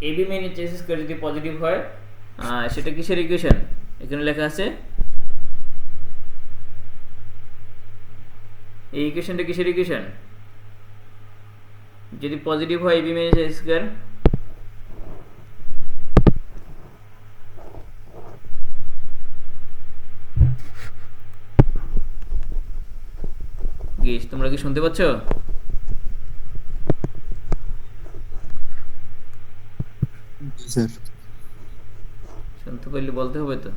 ab minus h square যদি পজিটিভ হয়, সেটা কিসের ইকুয়েশন? এখানে লেখা আছে, এই ইকুয়েশনটা কিসের ইকুয়েশন? যদি পজিটিভ হয় ab মাইনাস h স্কয়ার, কি তোমরা কি শুনতে পাচ্ছ? জি স্যার। শুনতে পারলে বলতে হবে তো।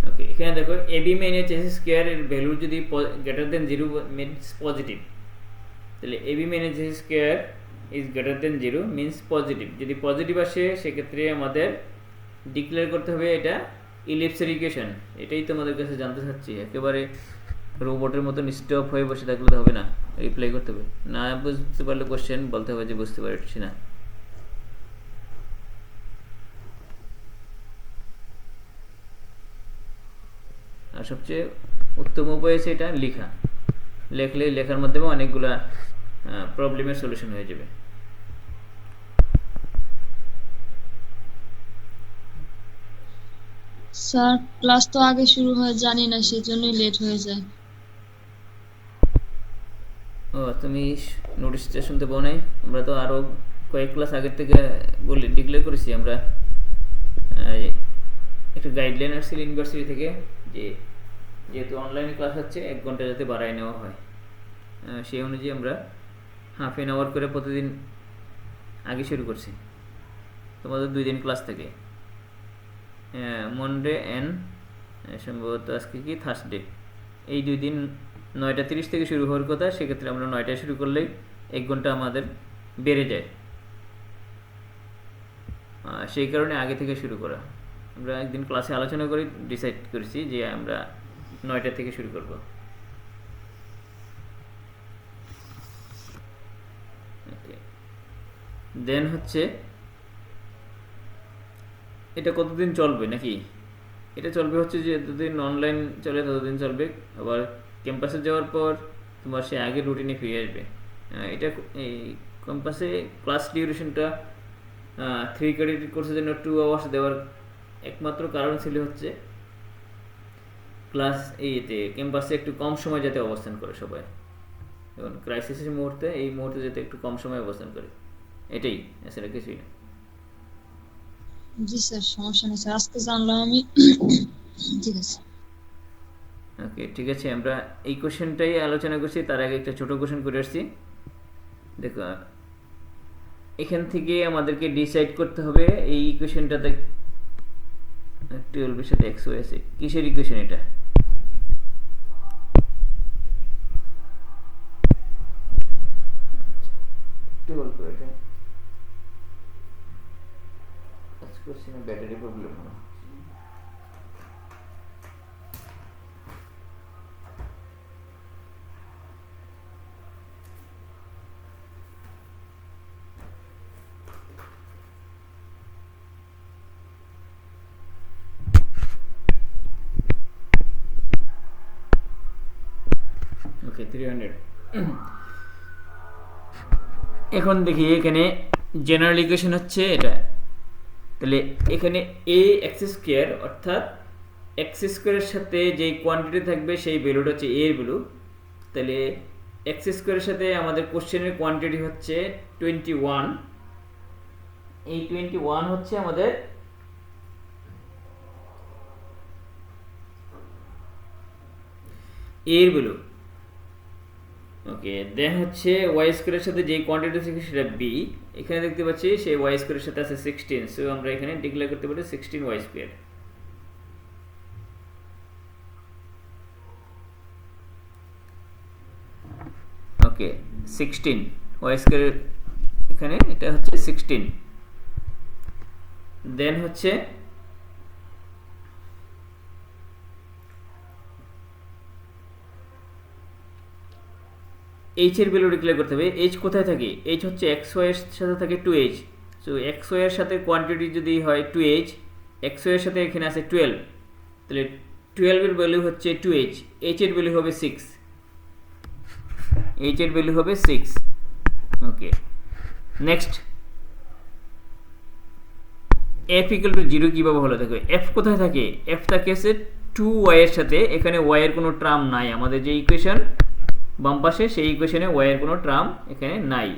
ওকে, এখানে দেখো এবি মাইনাস এস স্কোয়ার এর ভ্যালু যদি গ্রেটার দেন 0 মিনস পজিটিভ, তাহলে A B minus S square is greater than 0 means positive. যদি পজিটিভ আসে সেক্ষেত্রে আমাদের ডিক্লেয়ার করতে হবে এটা ইলিপসের ইকুয়েশন। এটাই তোমাদের কাছে জানতে চাচ্ছি। একেবারে রোবটের মতন স্টপ হয়ে বসে থাকলে তো হবে না, রিপ্লাই করতে হবে। না বুঝতে পারলে কোশ্চেন বলতে হবে যে বুঝতে পারছি না। আর সবচেয়ে উত্তম উপায় হচ্ছে এটা লেখা। লেখলে লেখার মাধ্যমে অনেকগুলা প্রবলেমের সলিউশন হয়ে যাবে। স্যার ক্লাস তো আগে শুরু হয় জানি না, সেজন্যই লেট হয়ে যায়। ও, তুমি নোটিশটা শুনতে পাও নাই? আমরা তো আরও কয়েক ক্লাস আগের থেকে বলে ডিক্লেয়ার করেছি। আমরা একটা গাইডলাইন আসছিল ইউনিভার্সিটি থেকে যে যেহেতু অনলাইনে ক্লাস হচ্ছে 1 ঘন্টা যাতে বাড়ায় নেওয়া হয়, সেই অনুযায়ী আমরা হাফ অ্যান আওয়ার করে প্রতিদিন আগে শুরু করছি। তোমাদের 2 দিন ক্লাস থাকে, মনডে অ্যান্ড সম্ভবত আজকে কি থার্সডে। এই 2 দিন 9:30 থেকে শুরু হওয়ার কথা, সেক্ষেত্রে আমরা 9টায় শুরু করলেই 1 ঘন্টা আমাদের বেড়ে যায়। সেই কারণে আগে থেকে শুরু করা। আমরা একদিন ক্লাসে আলোচনা করে ডিসাইড করেছি যে আমরা 9টা থেকে শুরু করব। দেন হচ্ছে এটা কতদিন চলবে নাকি? এটা চলবে হচ্ছে যে যতদিন অনলাইন চলে ততদিন চলবে, আবার ক্যাম্পাসে যাওয়ার পর তোমার সে আগের রুটিনে ফিরে আসবে। এটা এই ক্যাম্পাসে ক্লাস ডিউরেশনটা 3 ক্রেডিট কোর্সের জন্য 2 আওয়ার্স দেওয়ার একমাত্র কারণ ছিল হচ্ছে ক্লাস এইতে ক্যাম্পাসে একটু কম সময় যাতে অবস্থান করে সবাই, এবং ক্রাইসিসের মুহূর্তে এই মুহূর্তে যাতে একটু কম সময় অবস্থান করে, এটাই, এছাড়া কিছুই না। জি স্যার, সমস্যা নেই স্যার, আজকে জানলাম আমি। ঠিক আছে। ওকে, ঠিক আছে। আমরা এই কোশ্চেনটাই আলোচনা করছি, তার আগে একটা ছোট কোশ্চেন করে আসছি। দেখো, এখান থেকে আমাদেরকে ডিসাইড করতে হবে এই ইকুয়েশনটাতে 12 এর সাথে x হয়েছে কিসের ইকুয়েশন এটা? ব্যাটারি প্রবলেম হয়। ওকে, 300। এখন দেখি এখানে জেনারেল ইকুয়েশন হচ্ছে এটা। তাহলে এখানে a x স্কয়ার, অর্থাৎ x স্কয়ারের সাথে যে কোয়ান্টিটি থাকবে সেই ভ্যালুটা হচ্ছে a এর ভ্যালু। তাহলে x স্কয়ারের সাথে আমাদের কোশ্চেনের কোয়ান্টিটি হচ্ছে 21। এই 21 হচ্ছে আমাদের a এর ভ্যালু। ওকে, দেন হচ্ছে y স্কয়ারের সাথে যে কোয়ান্টিটি থাকে সেটা b। এখানে দেখতে পাচ্ছি সেই y স্কয়ারের সাথে আছে 16, সো আমরা এখানে ডিক্লেয়ার করতে পারি 16y স্কয়ার। ওকে, 16y স্কয়ার, এখানে এটা হচ্ছে 16। দেন হচ্ছে h এর ভ্যালু ডিক্লেয়ার করতে হবে। h কোথায় থাকে? h হচ্ছে xy এর সাথে থাকে 2h, সো xy এর সাথে কোয়ান্টিটি যদি হয় 2h, xy এর সাথে এখানে আছে 12, তাহলে 12 এর ভ্যালু হচ্ছে 2h, h এর ভ্যালু হবে 6, h এর ভ্যালু হবে 6। ওকে, নেক্সট f ইকুয়াল টু 0 কিভাবে হলো? দেখো f কোথায় থাকে? f থাকে 2y এর সাথে, এখানে y এর কোনো টার্ম নাই। আমাদের যে ইকুয়েশন বাম পাশে সেই ইকুয়েশনে y এর কোনো টার্ম এখানে নাই।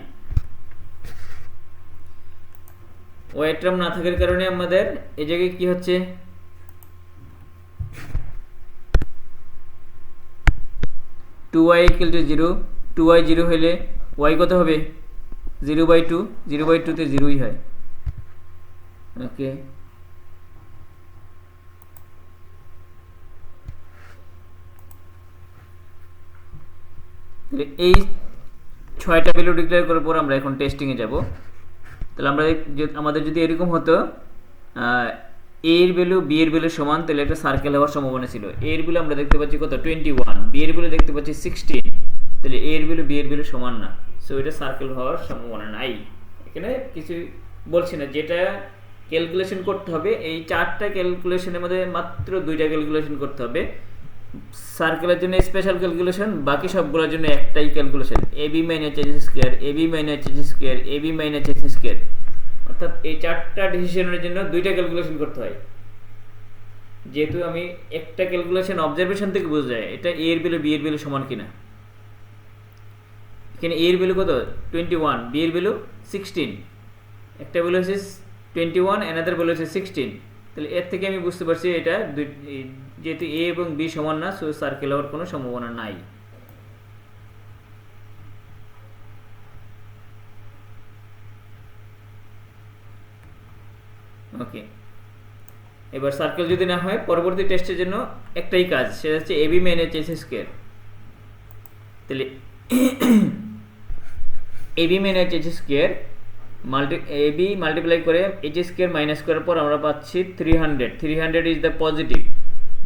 ওয়াই টার্ম না থাকার কারণে আমাদের এই জায়গায় কি হচ্ছে, two Y equal to zero, two Y zero হলে ওয়াই কত হবে, 0/2, 0/2তে জিরোই হয়। ওকে, এই 6টা ভ্যালু ডিক্লেয়ার করার পর আমরা এখন টেস্টিংয়ে যাব। তাহলে আমাদের যদি এরকম হতো এ এর ভ্যালু বি এর ভ্যালু সমান, তাহলে একটা সার্কেল হওয়ার সম্ভাবনা ছিল। এ এর ভ্যালু আমরা দেখতে পাচ্ছি কত, 21, বি এর ভ্যালু দেখতে পাচ্ছি 16, তাহলে এ এর ভ্যালু বি এর ভ্যালু সমান না, সো এটা সার্কেল হওয়ার সম্ভাবনা নাই। এখানে কিছু বলছি না, যেটা ক্যালকুলেশন করতে হবে এই 4টা ক্যালকুলেশনের মধ্যে মাত্র 2টা ক্যালকুলেশন করতে হবে। সার্কেলের জন্য স্পেশাল ক্যালকুলেশন, বাকি সবগুলোর জন্য একটাই calculation, A B minus H square, A B minus H square, A B minus H square. অর্থাৎ এই 4টা ডিসিশনের জন্য 2টা ক্যালকুলেশন করতে হয়। যেহেতু আমি একটা ক্যালকুলেশন অবজারভেশন থেকে বোঝা যায় এটা এ এর ভ্যালু বি এর ভ্যালু সমান কিনা। এখানে এ এর ভ্যালু কত, 21, বি এর ভ্যালু 16, একটা ভ্যালু হচ্ছে 21, অ্যানাদার ভ্যালু হচ্ছে 16। তাহলে এর থেকে আমি বুঝতে পারছি এটা যেহেতু এ এবং বি সমান না, সো সার্কেল হওয়ার কোনো সম্ভাবনা নাই। ওকে, এবার সার্কেল যদি না হয় পরবর্তী টেস্টের জন্য একটাই কাজ, সেটা হচ্ছে এবি মাইনাস এইচ স্কোয়ার। তাহলে A B minus H square A B multiply করে এইচ স্কোয়ার মাইনাস করার পর আমরা পাচ্ছি 300, 300 ইজ দ্য পজিটিভ।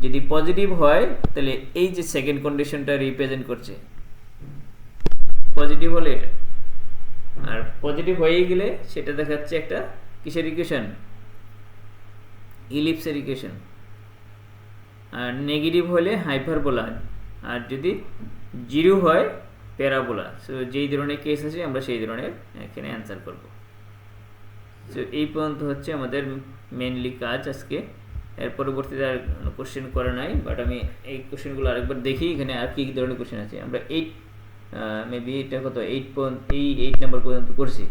যদি পজিটিভ হয় তাহলে এই যে সেকেন্ড কন্ডিশনটা রিপ্রেজেন্ট করছে, পজিটিভ হলে এটা, আর পজিটিভ হয়ে গেলে সেটা দেখাচ্ছে একটা কিসের ইকুয়েশন, ইলিপসের ইকুয়েশন। আর নেগেটিভ হলে হাইপারবোলা, আর যদি জিরো হয় প্যারাবোলা। সো যেই ধরনের কেস আছে আমরা সেই ধরনের এখানে অ্যান্সার করব। সো এই পর্যন্ত হচ্ছে আমাদের মেনলি কাজ আজকে। এর পরবর্তীতে আর কোশ্চেন করা নাই, বাট আমি এই কোশ্চেনগুলো আরেকবার দেখি এখানে আর কী ধরনের কোশ্চেন আছে। আমরা 8 মেবি এটা কত 8 নাম্বার পর্যন্ত করছি।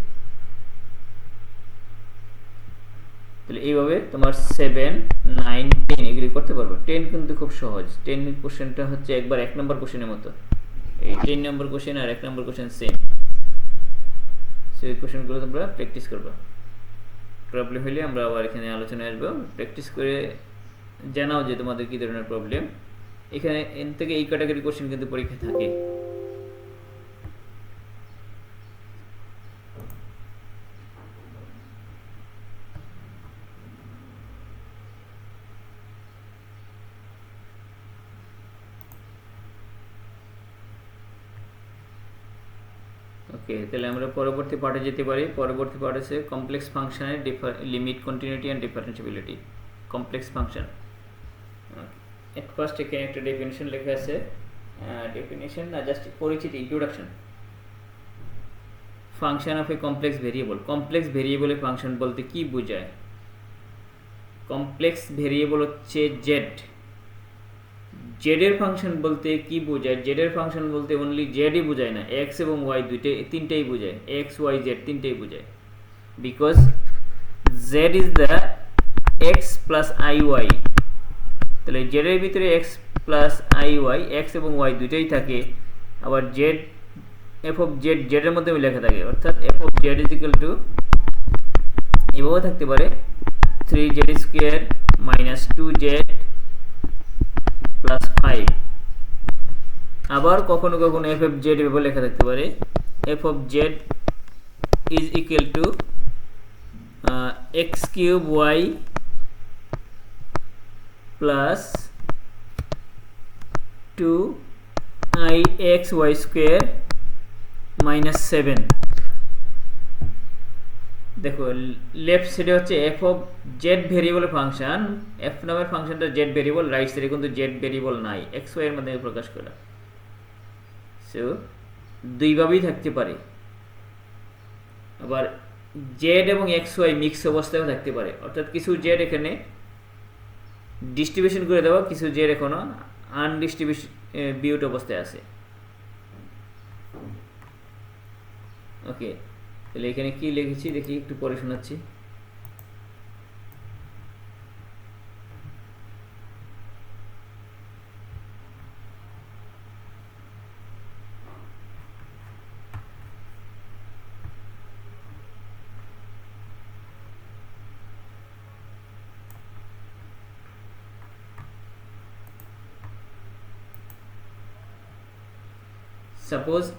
তাহলে এইভাবে তোমার 7, 9, 10 এগুলি করতে পারবো। 10 কিন্তু খুব সহজ। 10 কোশ্চেনটা হচ্ছে একবার 1 নম্বর কোশ্চেনের মতো। এই 10 নম্বর কোশ্চেন আর 1 নম্বর কোশ্চেন সেম। সেই কোশ্চেনগুলো তোমরা প্র্যাকটিস করবে। প্রবলেম হলে আমরা আবার এখানে আলোচনায় আসবো। প্র্যাকটিস করে জানাও যে তোমাদের কী ধরনের প্রবলেম। এখানে এর থেকে এই ক্যাটাগরি কোশ্চেন কিন্তু পরীক্ষা থাকে। ওকে, তাহলে আমরা পরবর্তী পার্টে যেতে পারি। পরবর্তী পার্ট আছে কমপ্লেক্স ফাংশনের limit, continuity and differentiability. Complex function, at first এখানে একটা ডেফিনিশন লেখা আছে, ডেফিনিশন না জাস্ট পরিচিতি, introduction. Function of A complex variable. Complex ভেরিয়েবলে function বলতে কি বোঝায়? কমপ্লেক্স ভেরিয়েবল হচ্ছে জেড। জেডের ফাংশন বলতে কি বোঝায়? জেডের ফাংশন বলতে অনলি জেডই বোঝায় না, এক্স এবং ওয়াই তিনটেই বোঝায়, এক্স ওয়াই জেড তিনটেই বোঝায়। Because Z is the X plus I Y. তাহলে জেডের ভিতরে X plus I Y, X এবং ওয়াই দুইটাই থাকে। আবার জেড, এফ অফ জেড জেডের মধ্যে লেখা থাকে, অর্থাৎ F of Z is equal to এভাবেও থাকতে পারে 3z square minus 2z plus 5। আবার কখনো কখনো এফ অফ জেড এভাবে লেখা থাকতে পারে, F of Z is equal to X cube Y plus 2ixy square minus 7। দেখো লেফট সাইডে হচ্ছে F of Z variable function, F নামের ফাংশনটা জেড ভেরিয়েবল, রাইট সাইডে কিন্তু জেড ভেরিয়েবল নাই, এক্স ওয়াই এর মাধ্যমে প্রকাশ করা। সো দুইভাবেই থাকতে পারে। আবার জেড এবং এক্স ওয়াই মিক্স অবস্থায়ও থাকতে পারে, অর্থাৎ কিছু জেড এখানে ডিস্ট্রিবিউশন করে দেওয়া, কিছু জেড এখনো আনডিস্ট্রিবিউট অবস্থায় আছে। ওকে, তাহলে এখানে কি লিখেছি দেখি, একটু পরে শোনাচ্ছি। suppose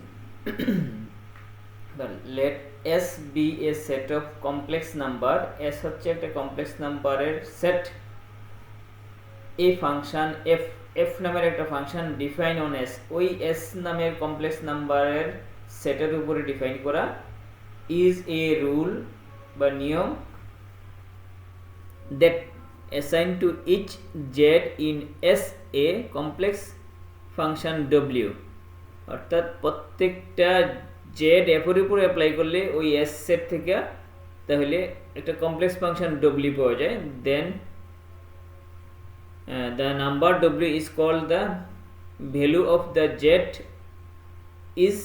let S be a set of complex number, S হচ্ছে একটা complex number-এর set, a function f নামের একটা ফাংশন ডিফাইন অন S, ওই S নামের কমপ্লেক্স নাম্বারের সেটের উপরে ডিফাইন করা, is a rule বা নিয়ম that assign to each z in S a complex function w, অর্থাৎ প্রত্যেকটা z f এর উপরে অ্যাপ্লাই করলে ওই S সেট থেকে তাহলে একটা কমপ্লেক্স ফাংশন w পাওয়া যায়, then the number w is called the value of the z is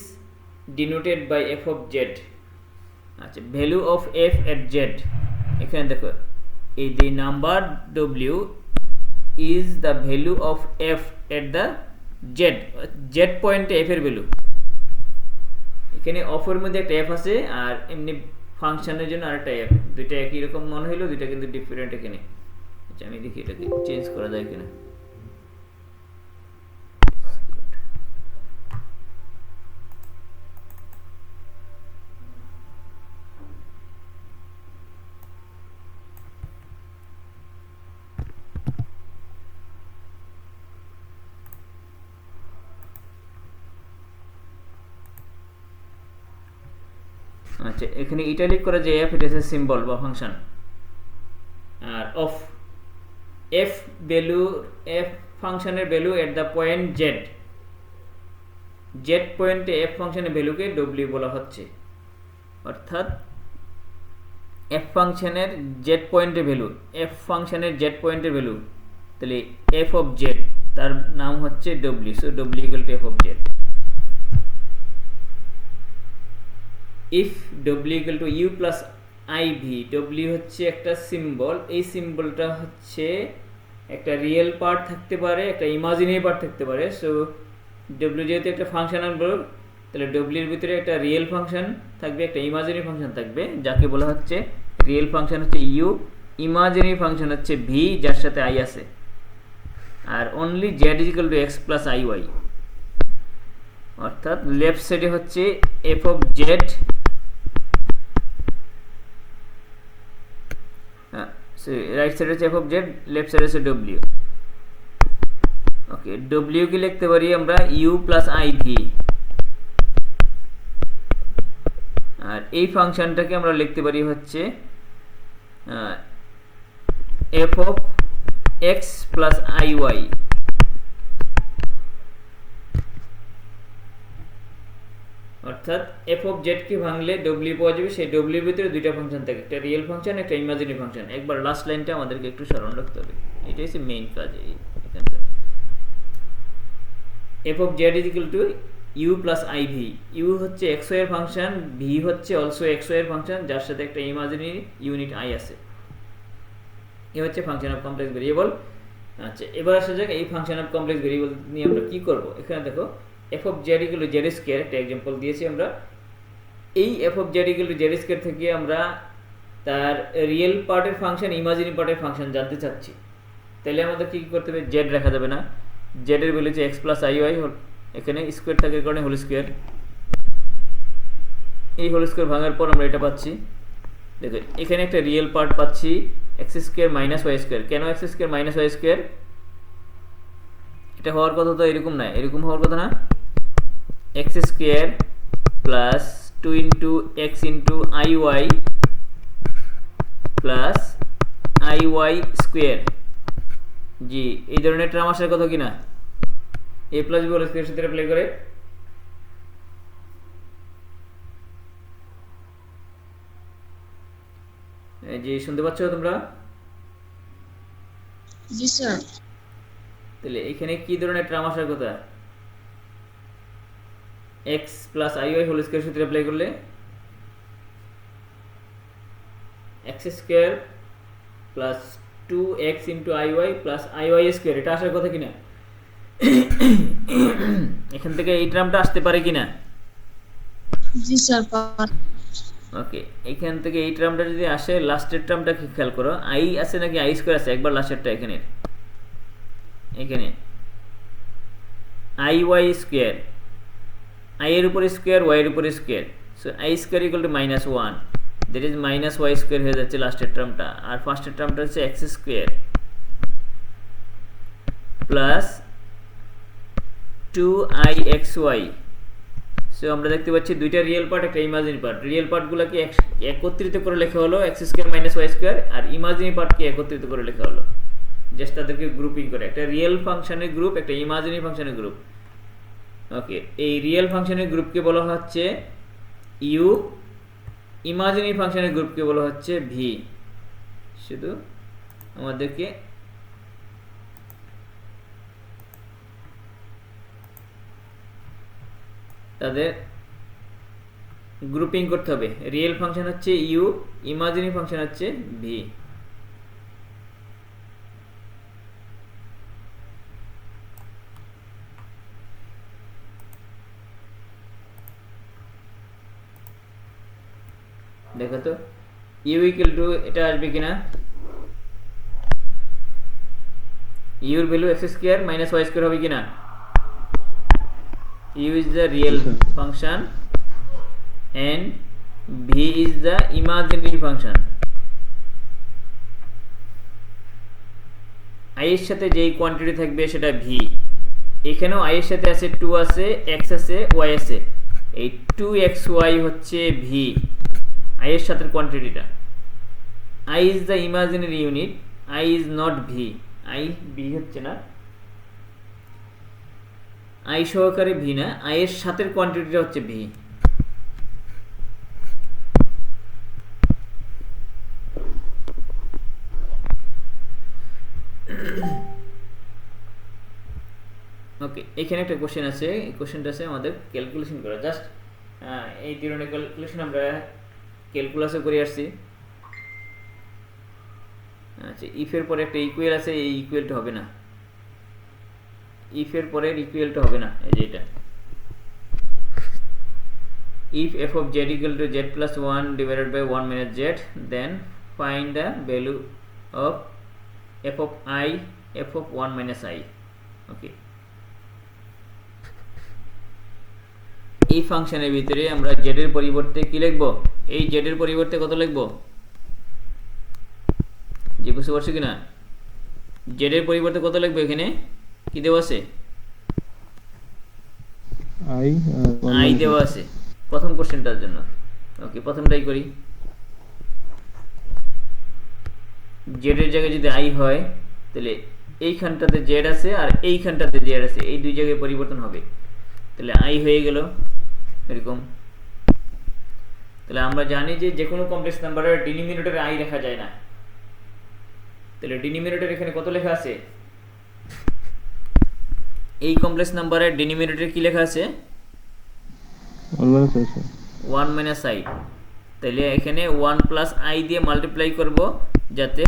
denoted by f of z. আচ্ছা, value of f at z, এখানে দেখো এই the number w is the value of f at the z পয়েন্টে f এর value, এখানে of এর মধ্যে একটা f আছে আর এমনি ফাংশনের জন্য আরেকটা f, দুইটা একই রকম মনে হলো, দুইটা কিন্তু ডিফারেন্ট এখানে। আচ্ছা, আমি দেখি এটাকে চেঞ্জ করা যায় কিনা। আচ্ছা, এখানে ইটালিক করে যে f, এটা হচ্ছে সিম্বল বা ফাংশন, আর অফ f ভ্যালু, f ফাংশনের value at the point z পয়েন্টে f ফাংশনের ভ্যালুকে w বলা হচ্ছে, অর্থাৎ f ফাংশনের z পয়েন্টের ভ্যালু, f ফাংশনের z পয়েন্টের ভ্যালু, তাহলে f অফ z তার নাম হচ্ছে w, so w equal to f of z। if w equal to u plus iv, w হচ্ছে একটা সিম্বল, এই সিম্বলটা হচ্ছে একটা রিয়েল পার্ট থাকতে পারে, একটা ইমাজিনারি পার্ট থাকতে পারে, সো w যেহেতু একটা ফাংশনাল বল, তাহলে w এর ভিতরে একটা রিয়েল ফাংশন থাকবে, একটা ইমাজিনারি ফাংশন থাকবে, যাকে বলা হচ্ছে রিয়েল ফাংশন হচ্ছে u, ইমাজিনারি ফাংশন হচ্ছে v যার সাথে i আছে, আর only z is equal to x plus iy, অর্থাৎ লেফট সাইডে হচ্ছে f of z, রাইট সাইডে হচ্ছে f of z, লেফট সাইডে হচ্ছে w। ওকে, w কি লিখতে পারি আমরা u plus iv, আর এই ফাংশনটাকে আমরা লিখতে পারি হচ্ছে f of x plus iy, অর্থাৎ f of z কে ভাঙলে w পাওয়া যাবে, সেই w এর ভিতরে দুইটা ফাংশন থাকে, একটা রিয়েল ফাংশন, একটা ইমাজিনারি ফাংশন। একবার লাস্ট লাইনটা আমাদেরকে একটু স্মরণ রাখতে হবে, এটাই হচ্ছে মেইন কাজ এখানকার। f of z is equal to u plus iv, u হচ্ছে xy এর ফাংশন, v হচ্ছে অলসো xy এর ফাংশন যার সাথে একটা ইমাজিনারি ইউনিট i আছে, এই হচ্ছে ফাংশন অফ কমপ্লেক্স ভেরিয়েবল। আচ্ছা, এবার আসা যাক এই ফাংশন অফ কমপ্লেক্স ভেরিয়েবল নিয়ে আমরা কি করব। এখানে দেখো f of z equal to z square, একটা एग्जांपल দিয়েছি আমরা, এই f of z equal to z square থেকে আমরা তার রিয়েল পার্টের ফাংশন, ইমাজিনারি পার্টের ফাংশন জানতে চাচ্ছি, তাহলে আমাদের কি করতে হবে, z রাখা যাবে না, z এর ভ্যালু হচ্ছে x plus iy, এখানে স্কয়ার থাকার কারণে হোল স্কয়ার, এই হোল স্কয়ার ভাঙার পর আমরা এটা পাচ্ছি, দেখো এখানে একটা রিয়েল পার্ট পাচ্ছি x square minus y square. কেন x square minus y square? এটা হওয়ার কথা তো এরকম না, এরকম হওয়ার কথা না, x square plus 2 into x into iy plus iy square, জি এই ধরনের টার্ম আসার কথা কিনা, a প্লাস b হোল স্কয়ারের সাথে অ্যাপ্লাই করে, জি শুনতে পাচ্ছ তোমরা? জি স্যার। তাহলে এখানে কি ধরনের টার্ম আসার কথা, x প্লাস iy হোল স্কয়ার সূত্রে অ্যাপ্লাই করলে x square plus 2x into iy plus iy square, এটা আসার কথা কিনা, এখান থেকে এই টার্মটা আসতে পারে কিনা? জি স্যার। ওকে, এখান থেকে এই টার্মটা যদি আসে, লাস্টের টার্মটা কি খেয়াল করো, i আছে নাকি i স্কয়ার আছে, একবার লাস্টেরটা এখানে iy স্কয়ার I এর উপরে স্কয়ার y এর উপরে square, so I square equal to -1, that is -y square হয়ে যাচ্ছে লাস্টের টার্মটা, আর ফার্স্টের টার্মটা হচ্ছে x square plus 2ixy। So আমরা দেখতে পাচ্ছি দুইটা রিয়েল পার্ট, একটা ইমাজিনারি পার্ট। রিয়েল পার্টগুলোকে একত্রিত করে লেখা হলো x square minus y square, আর ইমাজিনারি পার্টকে একত্রিত করে লেখা হলো, জাস্ট তাদেরকে গ্রুপিং করে, একটা রিয়েল ফাংশনের গ্রুপ, একটা ইমাজিনারি ফাংশনের গ্রুপ। ওকে, এই রিয়েল ফাংশনের গ্রুপকে বলা হচ্ছে ইউ, ইমাজিনারি ফাংশনের গ্রুপকে বলা হচ্ছে ভি। শুধু আমাদেরকে তাদের গ্রুপিং করতে হবে। রিয়েল ফাংশন হচ্ছে ইউ, ইমাজিনারি ফাংশন হচ্ছে ভি। দেখো তো ইউ ইকুয়াল টু এটা আসবে কিনা, ইউর value X square minus Y square হবে কিনা। u is the real function and v is the imaginary function। i এর সাথে যেই কোয়ান্টিটি থাকবে সেটা v, এখানেও i এর সাথে আছে 2 আছে, x আছে, y আছে, এই 2xy হচ্ছে v, i এর সাথে কোয়ান্টিটিটা। i is the imaginary unit, i is not v, i v হচ্ছে না, i সহকারে v না, i এর সাথে কোয়ান্টিটিটা হচ্ছে v। ওকে, এখানে একটা কোশ্চেন আছে, এই কোশ্চেনটা আছে আমাদের ক্যালকুলেশন করা, জাস্ট এই ধরনের ক্যালকুলেশন আমরা ক্যালকুলাসে করে আসছি। আচ্ছা, ইফের পরে একটা ইকুয়াল আছে, এই ইকুয়ালটা হবে না, ইফের পরের ইকুয়ালটা হবে না, এই যে এটা। if f of z equal to z plus 1 divided by 1 minus z, then find the value of f of I, f of 1 minus I। ওকে, এই ফাংশনের ভিতরে আমরা z এর পরিবর্তে কি লিখব, এই z এর পরিবর্তে কত লিখব, যে বুঝতে পারছো কিনা, z এর পরিবর্তে কত লিখব, এখানে কি দেওয়া আছে, i দেওয়া আছে প্রথম কোশ্চেনটার জন্য। ওকে, প্রথমটাই করি, z এর জায়গায় যদি i হয় তাহলে এইখানটাতে z আছে আর এইখানটাতে z আছে, এই দুই জায়গায় পরিবর্তন হবে, তাহলে i হয়ে গেল এরকম। তাহলে আমরা জানি যে যে কোনো কমপ্লেক্স নাম্বারের ডিনোমিনেটরে i লেখা যায় না, তাহলে ডিনোমিনেটর এখানে কত লেখা আছে, এই কমপ্লেক্স নাম্বারের ডিনোমিনেটরে কি লেখা আছে, 1 minus i। তাহলে এখানে 1 প্লাস i দিয়ে মাল্টিপ্লাই করব যাতে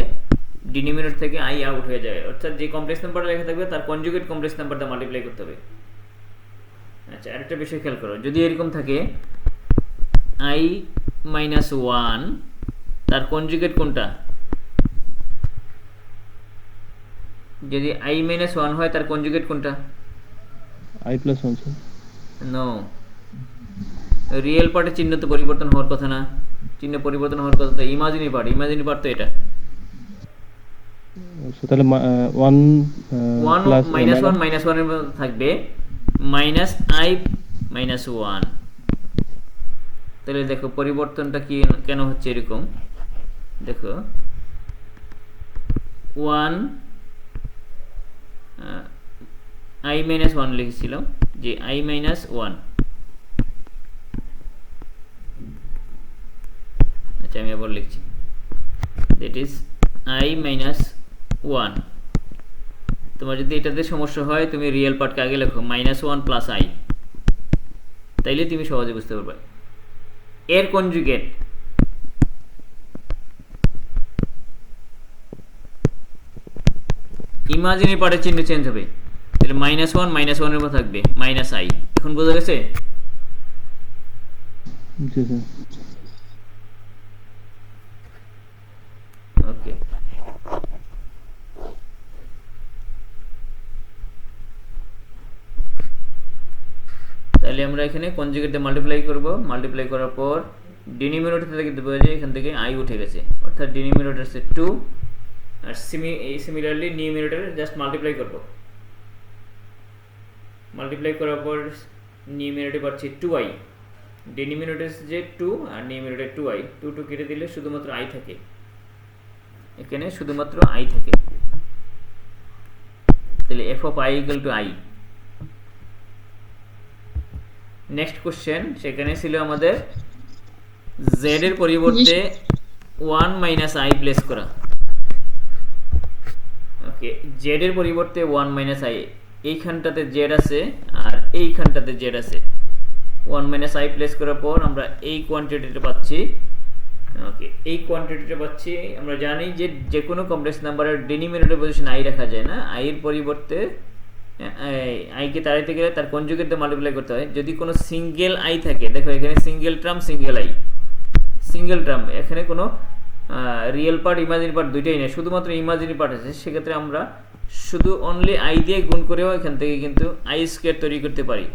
ডিনোমিনেটর থেকে i আউট হয়ে যায়, অর্থাৎ যে কমপ্লেক্স নাম্বারটা লেখা থাকবে তার কনজুগেট কমপ্লেক্স নাম্বারটা মাল্টিপ্লাই করতে হবে। আচ্ছা, আরেকটা বিষয় খেয়াল করো, যদি এরকম থাকে i minus 1, তার কনজুগেট কোনটা, যদি i minus 1 হয় তার কনজুগেট কোনটা, i plus 1 sir। No, real পার্টের চিহ্ন তো পরিবর্তন হওয়ার কথা না, চিহ্ন পরিবর্তন হওয়ার কথা তো ইমাজিনারি পার্ট, ইমাজিনারি পার্ট তো এটা। তাহলে 1 প্লাস -1 -1 এর মধ্যে থাকবে -i -1। তাহলে দেখো পরিবর্তনটা কি কেন হচ্ছে এরকম, দেখো 1 i -1 লিখেছিলাম, যে i -1, আচ্ছা আমি আবার লিখছি, দ্যাট ইজ i -1। তোমার যদি এটাতে সমস্যা হয় তুমি রিয়েল পার্টকে আগে লেখো -1 প্লাস i, তাইলে তুমি সহজে বুঝতে পারবে। এর কনজুগেট ইমাজিনারি পার্টের চিহ্ন চেঞ্জ হবে, তাহলে -1 এর মধ্যে থাকবে -i। এখন বোঝা গেছে? জি স্যার। ওকে, তাহলে আমরা এখানে কনজুগেট দিয়ে মাল্টিপ্লাই করব, মাল্টিপ্লাই করার পর ডিনোমিনেটর থেকে দেখতে পাবো যে এখান থেকে আই উঠে গেছে, অর্থাৎ ডিনোমিনেটর হচ্ছে 2 আর সিমিলারলি নিউমিনেটর জাস্ট মাল্টিপ্লাই করব, মাল্টিপ্লাই করার পর নিউমিনেটর পাচ্ছি 2i, ডিনোমিনেটর যে 2 আর নিউমিনেটর 2i, 2 কেটে দিলে শুধুমাত্র i থাকে, এখানে শুধুমাত্র i থাকে, তাহলে f of i equal to i। Next question, সেখানে ছিল আমাদের z এর পরিবর্তে 1 মাইনাস i প্লেস করা। ওকে, z এর পরিবর্তে 1 মাইনাস i, এইখানটাতে z আছে আর এইখানটাতে z আছে, 1 মাইনাস i প্লেস করার পর আমরা এই কোয়ান্টিটিটা পাচ্ছি। ওকে, এই কোয়ান্টিটিটা পাচ্ছি, আমরা জানি যে যে কোনো কমপ্লেক্স নাম্বারের ডিনোমিনেটর পজিশন i রাখা যায় না, i এর পরিবর্তে i কে তাড়াইতে গেলে তার কনজুগেট দিয়ে মাল্টিপ্লাই করতে হয়। যদি কোনো সিঙ্গেল i থাকে, দেখো এখানে single term single i, single term, এখানে কোনো রিয়েল পার্ট ইমাজিনারি পার্ট দুইটাই নেই, শুধুমাত্র ইমাজিনারি পার্ট আছে, সেক্ষেত্রে আমরা শুধু অনলি i দিয়ে গুণ করেও এখান থেকে কিন্তু i স্কোয়ার তৈরি করতে পারি।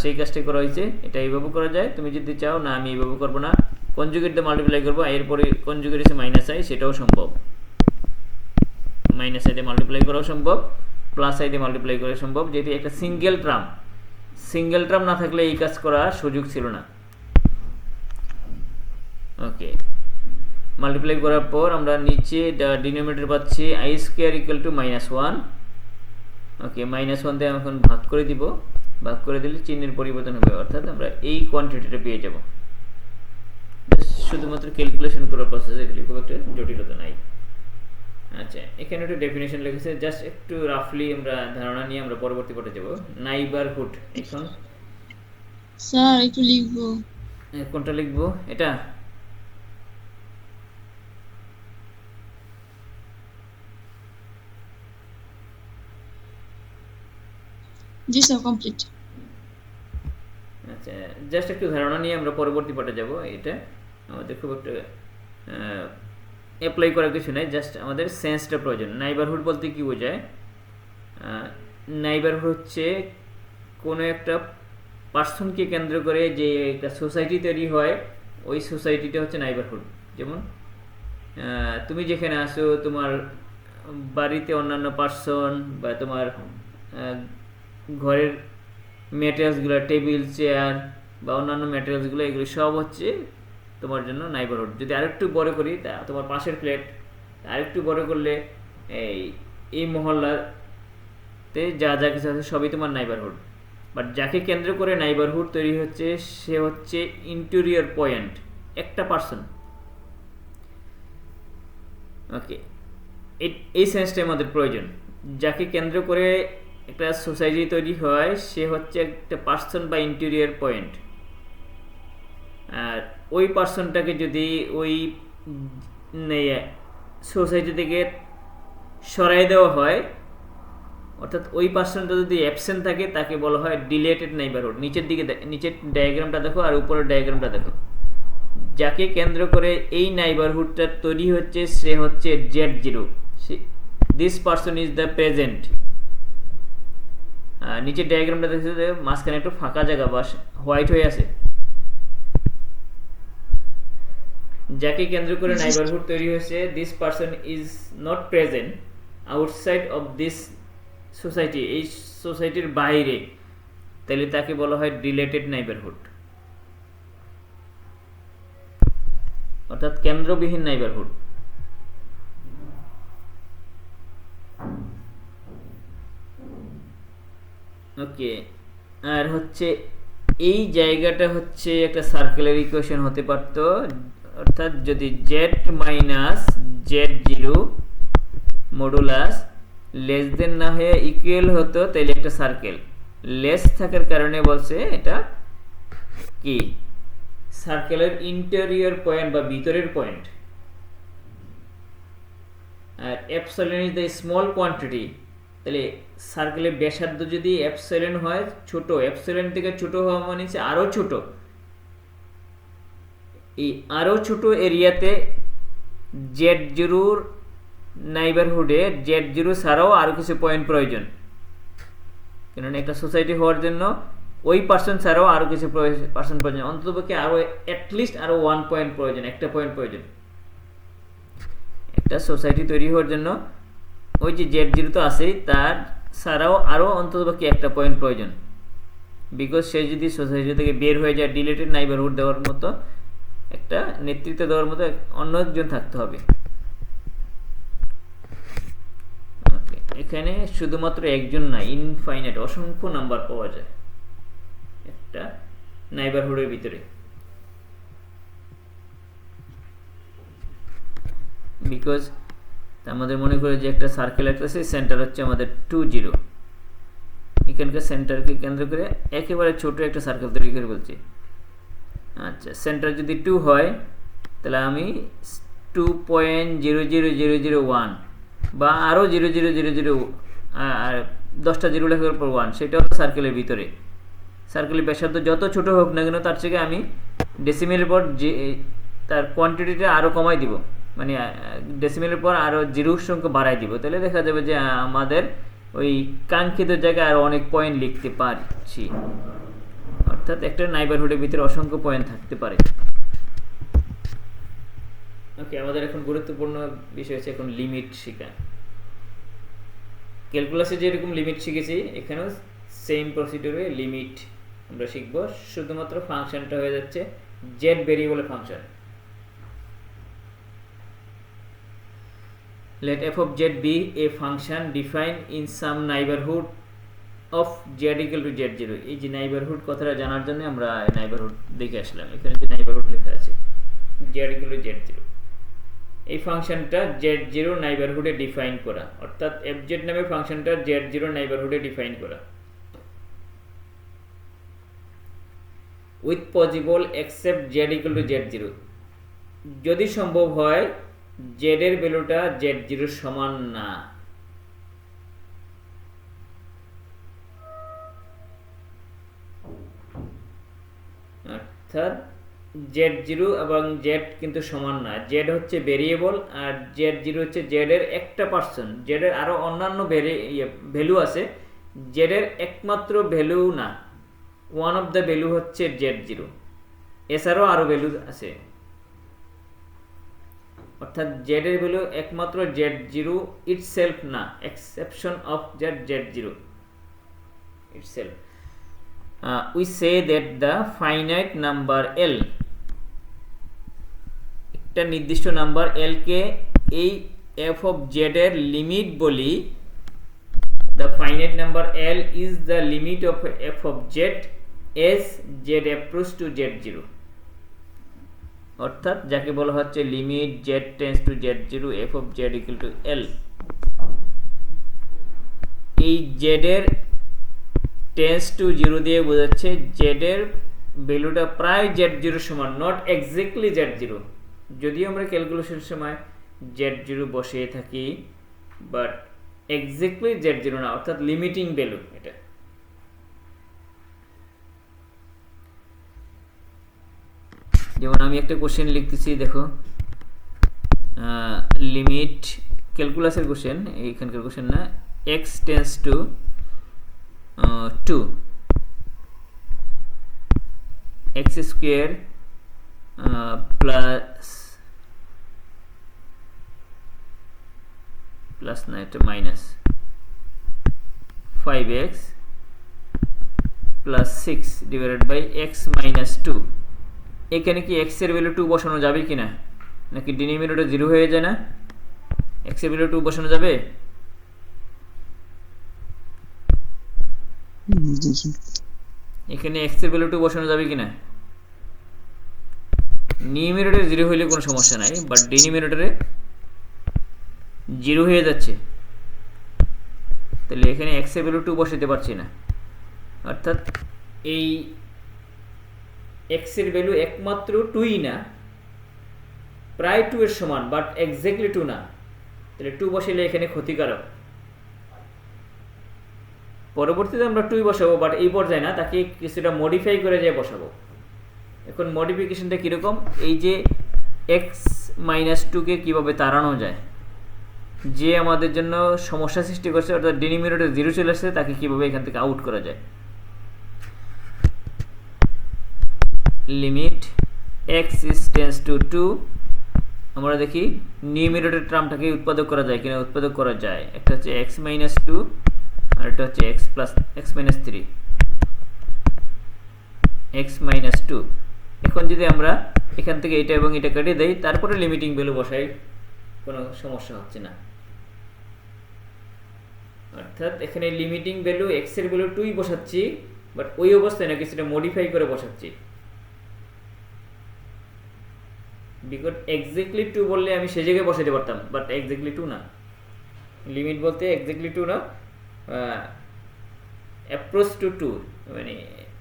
সেই কাজটাই করা হয়েছে, এটা এইভাবে করা যায়। তুমি যদি চাও না আমি এইভাবে করবো না, কনজুগেট দিয়ে মাল্টিপ্লাই করবো, এরপরে কনজুগেট হচ্ছে মাইনাস i, সেটাও সম্ভব, মাইনাস i দিয়ে মাল্টিপ্লাই করাও সম্ভব, প্লাস i দিয়ে মাল্টিপ্লাই করা সম্ভব, যেটি একটা সিঙ্গেল টার্ম না থাকলে এই কাজ করার সুযোগ ছিল না। ওকে, মাল্টিপ্লাই করার পর আমরা নিচে ডিনোমিনেটর পাচ্ছি i স্কোয়ার ইকুয়াল টু -1। ওকে, -1 দিয়ে এখন ভাগ করে দিব, ভাগ করে দিলে চিহ্নের পরিবর্তন হবে, অর্থাৎ আমরা এই কোয়ান্টিটিটা পেয়ে যাব। শুধুমাত্র ক্যালকুলেশন করার প্রসেস, এগুলি খুব একটা জটিলতা নাই। আচ্ছা, এখানে একটা ডেফিনেশন লিখেছে, জাস্ট একটু রাফলি আমরা ধারণা নিয়ে আমরা পরবর্তী পার্টে যাব। নাইবারহুড, এখন স্যার একটু লিখবো। কোনটা লিখবো? এটা জি স্যার, কমপ্লিট। আচ্ছা, জাস্ট একটু ধারণা নিয়ে আমরা পরবর্তী পার্টে যাব। এটা আমাদের খুব একটা অ্যাপ্লাই করার কিছু নাই, জাস্ট আমাদের সেন্সটা প্রয়োজন। নাইবারহুড বলতে কি বোঝায়? নাইবারহুড হচ্ছে কোনো একটা পার্সনকে কেন্দ্র করে যে একটা সোসাইটি তৈরি হয়, ওই সোসাইটিটা হচ্ছে নাইবারহুড। যেমন তুমি যেখানে আসো, তোমার বাড়িতে অন্যান্য পার্সন বা তোমার ঘরের ম্যাটেরিয়ালসগুলো, টেবিল চেয়ার বা অন্যান্য ম্যাটেরিয়ালসগুলো, এগুলো সব হচ্ছে তোমার জন্য নাইবারহুড। যদি আরেকটু বড় করি, তা তোমার পাশের ফ্ল্যাট, আরেকটু বড় করলে এই মহল্লাতে যা যা কিছু আছে সবই তোমার নাইবারহুড। বাট যাকে কেন্দ্র করে নাইবারহুড তৈরি হচ্ছে, সে হচ্ছে ইন্টেরিয়র পয়েন্ট, একটা পার্সন। ওকে, এই সেন্সটাই আমাদের প্রয়োজন। যাকে কেন্দ্র করে একটা সোসাইটি তৈরি হয়, সে হচ্ছে একটা পার্সন বা ইন্টেরিয়র পয়েন্ট। আর ওই পার্সনটাকে যদি ওই সোসাইটি থেকে সরাই দেওয়া হয়, অর্থাৎ ওই পার্সনটা যদি অ্যাবসেন্ট থাকে, তাকে বলা হয় ডিলেটেড নাইবারহুড। নিচের দিকে, নিচের ডায়াগ্রামটা দেখো আর উপরের ডায়াগ্রামটা দেখো। যাকে কেন্দ্র করে এই নাইবারহুডটা তৈরি হচ্ছে, সে হচ্ছে Z0, this person is the present. নিচের ডায়াগ্রামটা দেখছো যে মাঝখানে একটু ফাঁকা জায়গা বা হোয়াইট হয়ে আছে। যাকে কেন্দ্র করে নাইবারহুড তৈরি হয়েছে, this person is not present outside of this society, এই সোসাইটির বাইরে, তাহলে তাকে বলা হয় ডিলেটেড নাইবারহুড, অর্থাৎ কেন্দ্রবিহীন নাইবারহুড। ওকে, আর হচ্ছে এই জায়গাটা হচ্ছে একটা সার্কেলের ইকুয়েশন হতে পারত, অর্থাৎ যদি z minus z0 modulus less than না হয়ে ইকুয়াল হতো, তাহলে একটা সার্কেল। লেস থাকার কারণে বলছে এটা কি সার্কেলের ইন্টেরিয়র পয়েন্ট বা ভিতরের পয়েন্ট। আর epsilon is the small quantity, তাহলে সার্কেলের ব্যাসার্ধ যদি এপসাইলন হয় ছোট, এপসাইলন থেকে ছোট হওয়া মানে হচ্ছে আরো ছোট। এই আরো ছোট এরিয়াতে Z0 নাইবারহুডে Z0 ছাড়াও আরো কিছু পয়েন্ট প্রয়োজন। কেননা একটা সোসাইটি হওয়ার জন্য ওই পার্সন ছাড়াও আরও কিছু পার্সন প্রয়োজন, অন্ততপক্ষে আরও অ্যাটলিস্ট আরও 1 পয়েন্ট প্রয়োজন, একটা পয়েন্ট প্রয়োজন। একটা সোসাইটি তৈরি হওয়ার জন্য ওই যে Z0 তো আছেই, তার ছাড়াও আরও অন্ততপক্ষে একটা পয়েন্ট প্রয়োজন। বিকজ সে যদি সোসাইটি থেকে বের হয়ে যায়, ডিলেটেড নাইবারহুড দেওয়ার মতো, একটা নেতৃত্ব দেওয়ার মতো অন্য একজন থাকতে হবে। এখানে শুধুমাত্র একজন না, ইনফাইনাইট অসংখ্য নাম্বার পাওয়া যায় একটা নাইবারহুডের ভিতরে। বিকজ আমাদের মনে করে যে একটা সার্কেল আছে, সেন্টার হচ্ছে আমাদের 2 0, এখানকার সেন্টারকে কেন্দ্র করে একেবারে ছোট একটা সার্কেল তৈরি করে বলছি। আচ্ছা, সেন্টার যদি 2 হয় তাহলে আমি 2.00001 বা আরও 0.000 আর 10টা জিরো লেখার পর 1, সেটাও তো সার্কেলের ভিতরে। সার্কেলের ব্যাসার্ধ যত ছোট হোক না কেন, তার থেকে আমি ডেসিমেলের পর যে তার কোয়ান্টিটিটা আরও কমাই দিব, মানে ডেসিমেলের পর আরও জিরোর সংখ্যা বাড়াই দিব, তাহলে দেখা যাবে যে আমাদের ওই কাঙ্ক্ষিত জায়গায় আরও অনেক পয়েন্ট লিখতে পারছি। অর্থাৎ একটা নাইবারহুডের ভিতরে অসংখ্য পয়েন্ট থাকতে পারে। ওকে, আমাদের এখন গুরুত্বপূর্ণ বিষয় হচ্ছে এখন লিমিট শেখা। ক্যালকুলাসে যেরকম লিমিট শিখেছি, এখানেও সেম প্রসিডিউরে লিমিট আমরা শিখব। শুধুমাত্র ফাংশনটা হয়ে যাচ্ছে জেড ভেরিয়েবলের function. Let f of z be a function defined in some neighborhood of z equal to z0. এই যে নাইবারহুড কথাটা জানার জন্য আমরা নাইবারহুড দেখে আসলাম। এখানে যে নাইবারহুড লেখা আছে z equal to z0, এই ফাংশনটা z0 নাইবারহুডে ডিফাইন করা, অর্থাৎ fz নামে ফাংশনটা z0 নাইবারহুডে ডিফাইন করা। With possible except z equal to z0, যদি সম্ভব হয় z এর ভ্যালুটা z0 সমান না। অর্থাৎ z0 এবং z কিন্তু সমান না। z হচ্ছে ভেরিয়েবল আর z0 হচ্ছে z এর একটা পার্সন। z এর আরো অন্যান্য ভ্যালু আছে, z এর একমাত্র ভ্যালু না, ওয়ান অফ দ্য ভ্যালু হচ্ছে z0, এছাড়াও আরো ভ্যালু আছে। অর্থাৎ z এর ভ্যালু একমাত্র z0 ইটসেলফ না, exception of z0 itself. We say that the finite number L, একটা নির্দিষ্ট নাম্বার L কে এই f of z এর লিমিট বলি। The finite number L is the limit of f of z as z approaches to z0, অর্থাৎ যাকে বলা হচ্ছে limit z tends to z0 f of z equal to L। এই z এর tends to 0 দিয়ে বোঝাচ্ছে z এর ভ্যালুটা প্রায় z0 সমান, নট এক্স্যাক্টলি z0। যদিও আমরা ক্যালকুলেশনের সময় z0 বসিয়ে থাকি, বাট এক্স্যাক্টলি z0 না, অর্থাৎ লিমিটিং ভ্যালু এটা। যেমন আমি একটা কোশ্চেন লিখতেছি, দেখো লিমিট, ক্যালকুলাসের কোশ্চেন, এইখানকার কোশ্চেন না, x tends to 2 x square plus না, এটা minus 5x plus 6 divided by x minus 2। এখানে কি x এর ভ্যালু 2 বসানো যাবে কিনা, নাকি ডিনোমিনেটর 0 হয়ে যায় না? x এর ভ্যালু 2 বসানো যাবে? এখানে x এর ভ্যালু 2 বসানো যাবে কিনা? নিউমিনেটরে 0 হইলে কোনো সমস্যা নাই, বাট ডিনোমিনেটরে 0 হয়ে যাচ্ছে, তাহলে এখানে x এর ভ্যালু 2 বসাতে পারছি না। অর্থাৎ এই x এর ভ্যালু একমাত্র 2ই না, প্রায় 2 এর সমান, বাট এক্স্যাক্টলি 2 না, তাহলে 2 বসাইলে এখানে ক্ষতিকারক। পরবর্তীতে আমরা 2 বসাবো, বাট এই পর্যায়ে না, তাকে কিছুটা মডিফাই করে যায় বসাবো। এখন মডিফিকেশনটা কীরকম, এই যে x - 2 কে কীভাবে তাড়ানো যায়, যে আমাদের জন্য সমস্যা সৃষ্টি করছে, অর্থাৎ ডিনোমিনেটরে 0 চলে আসছে, তাকে কিভাবে এখান থেকে আউট করা যায়। লিমিট x টেন্ডস টু 2, আমরা দেখি নিউমিনেটর টার্মটাকে উৎপাদক করা যায় কিনা। উৎপাদক করা যায়, একটা হচ্ছে x মাইনাস 2 আর একটা হচ্ছে x মাইনাস 3, x মাইনাস 2। এখন যদি আমরা এখান থেকে এটা এবং এটা কেটে দেই, তারপরে লিমিটিং ভ্যালু বসাই, কোনো সমস্যা হচ্ছে না। অর্থাৎ এখানে লিমিটিং ভ্যালু x এর ভ্যালু 2ই বসাচ্ছি, বাট ওই অবস্থায় না, কিছুটা মডিফাই করে বসাচ্ছি। বিকজ এক্স্যাক্টলি 2 বললে আমি সেই জায়গায় বসাতে পারতাম, বাট এক্স্যাক্টলি 2 না। লিমিট বলতে এক্স্যাক্টলি 2 না, অ্যাপ্রোচ টু 2, মানে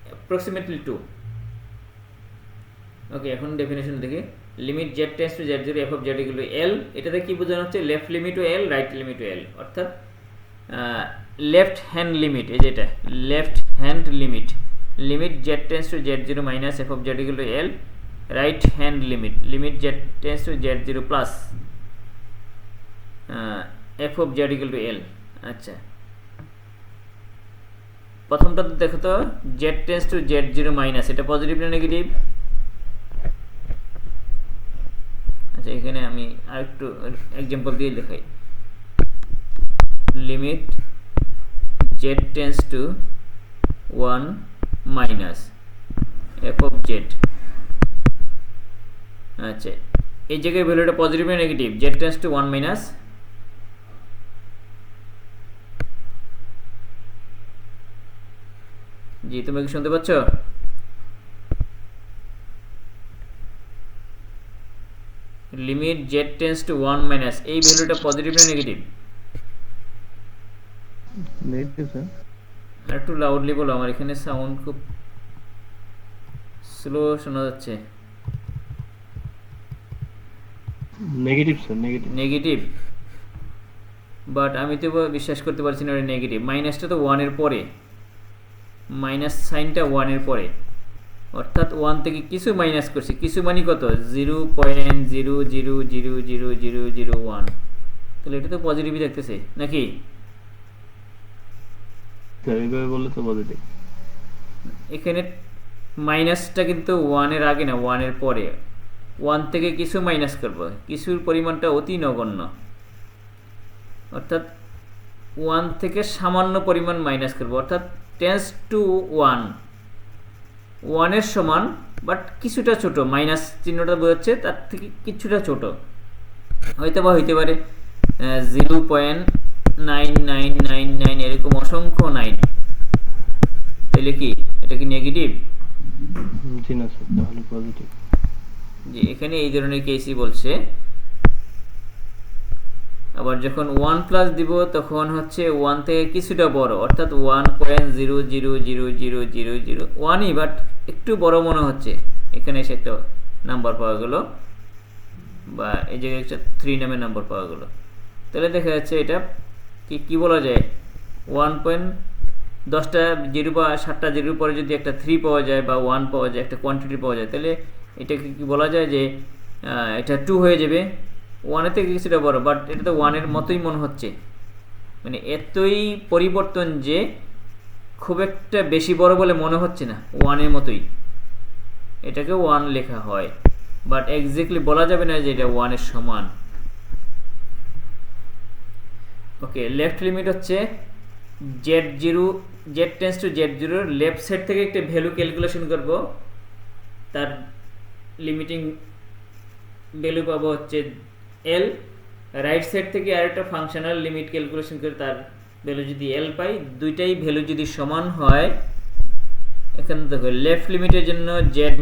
অ্যাপ্রক্সিমেটলি 2। ওকে, এখন ডেফিনেশন দেখি। Limit z tends to z0 f of z equal to l, এটাতে কি বোঝানো হচ্ছে? লেফট লিমিট ও l, রাইট লিমিট ও l, অর্থাৎ লেফট হ্যান্ড লিমিট, এই যেটা left hand limit, limit z tends to z0 minus f of z equal to l, right hand limit, limit z tends to z0 plus f of z equal to l। আচ্ছা, প্রথমটা দেখো তো, z tends to z0 minus, এটা positive না negative? আচ্ছা, এখানে আমি আরেকটু এক্সাম্পল দিয়ে দেখাই। Limit z tends to 1 minus f of z। আচ্ছা, এই জায়গায় ভ্যালুটা পজিটিভ না negative? z tends to 1 minus, জি তুমি কি শুনতে পাচ্ছ? Limit z tends to 1 minus, এই ভ্যালুটা পজিটিভ না নেগেটিভ? Negative sir. আর একটু লাউডলি বলো, আমার এখানে সাউন্ড খুব স্লো শোনা যাচ্ছে। Negative sir, negative. Negative, but আমি তো বিশ্বাস করতে পারছি না নেগেটিভ। মাইনাসটা তো 1 এর পরে, মাইনাস সাইনটা 1 এর পরে, অর্থাৎ 1 থেকে কিছু মাইনাস করছি, কিছু মানে কত? 0.00000001, তাহলে এটা তো পজিটিভই দেখতেছে নাকি? স্যার এইভাবে বললে তো পজিটিভ। এখানে মাইনাসটা কিন্তু 1 এর আগে না, 1 এর পরে। 1 থেকে কিছু মাইনাস করব, কিছুর পরিমাণটা অতি নগণ্য, অর্থাৎ 1 থেকে সামান্য পরিমাণ মাইনাস করব, অর্থাৎ টেন্ডস টু 1, 1 এর সমান বাট কিছুটা ছোট, মাইনাস চিহ্নটা বোঝাচ্ছে তার থেকে কিছুটা ছোট, হয়তো বা হইতে পারে 0.9999 এরকম অসংখ্য 9। তাহলে কি এটা কি নেগেটিভ? জি না স্যার, তাহলে পজিটিভ। জি, এখানে এই ধরনের কেসই বলছে। আবার যখন 1 প্লাস দিব তখন হচ্ছে 1 থেকে কিছুটা বড়, অর্থাৎ 1.00000001ই, বাট একটু বড় মনে হচ্ছে। এখানে এসে একটা নাম্বার পাওয়া গেল, বা এই জায়গায় একটা 3 নামের নাম্বার পাওয়া গেল। তাহলে দেখা যাচ্ছে এটা কি বলা যায়, 10টা 0 বা 7টা 0 পরে যদি একটা 3 পাওয়া যায় বা 1 পাওয়া যায়, একটা কোয়ান্টিটি পাওয়া যায়, তাহলে এটাকে কি বলা যায় যে এটা 2 হয়ে যাবে। 1 এর থেকে কিছুটা বড়, বাট এটা তো 1 এর মতোই মনে হচ্ছে, মানে এতই পরিবর্তন যে খুব একটা বেশি বড় বলে মনে হচ্ছে না, 1 এর মতোই। এটাকে 1 লেখা হয়, বাট এক্স্যাক্টলি বলা যাবে না যে এটা 1 এর সমান। ওকে, লেফট লিমিট হচ্ছে z tends to z0, left side থেকে একটা ভ্যালু ক্যালকুলেশন করব, তার লিমিটিং ভ্যালু পাবো হচ্ছে l, রাইট সাইড থেকে আরেকটা ফাংশনাল লিমিট ক্যালকুলেশন করে তার ভ্যালু যদি l পাই, দুইটাই ভ্যালু যদি সমান হয়, এখানে দেখো লেফট লিমিটের জন্য z0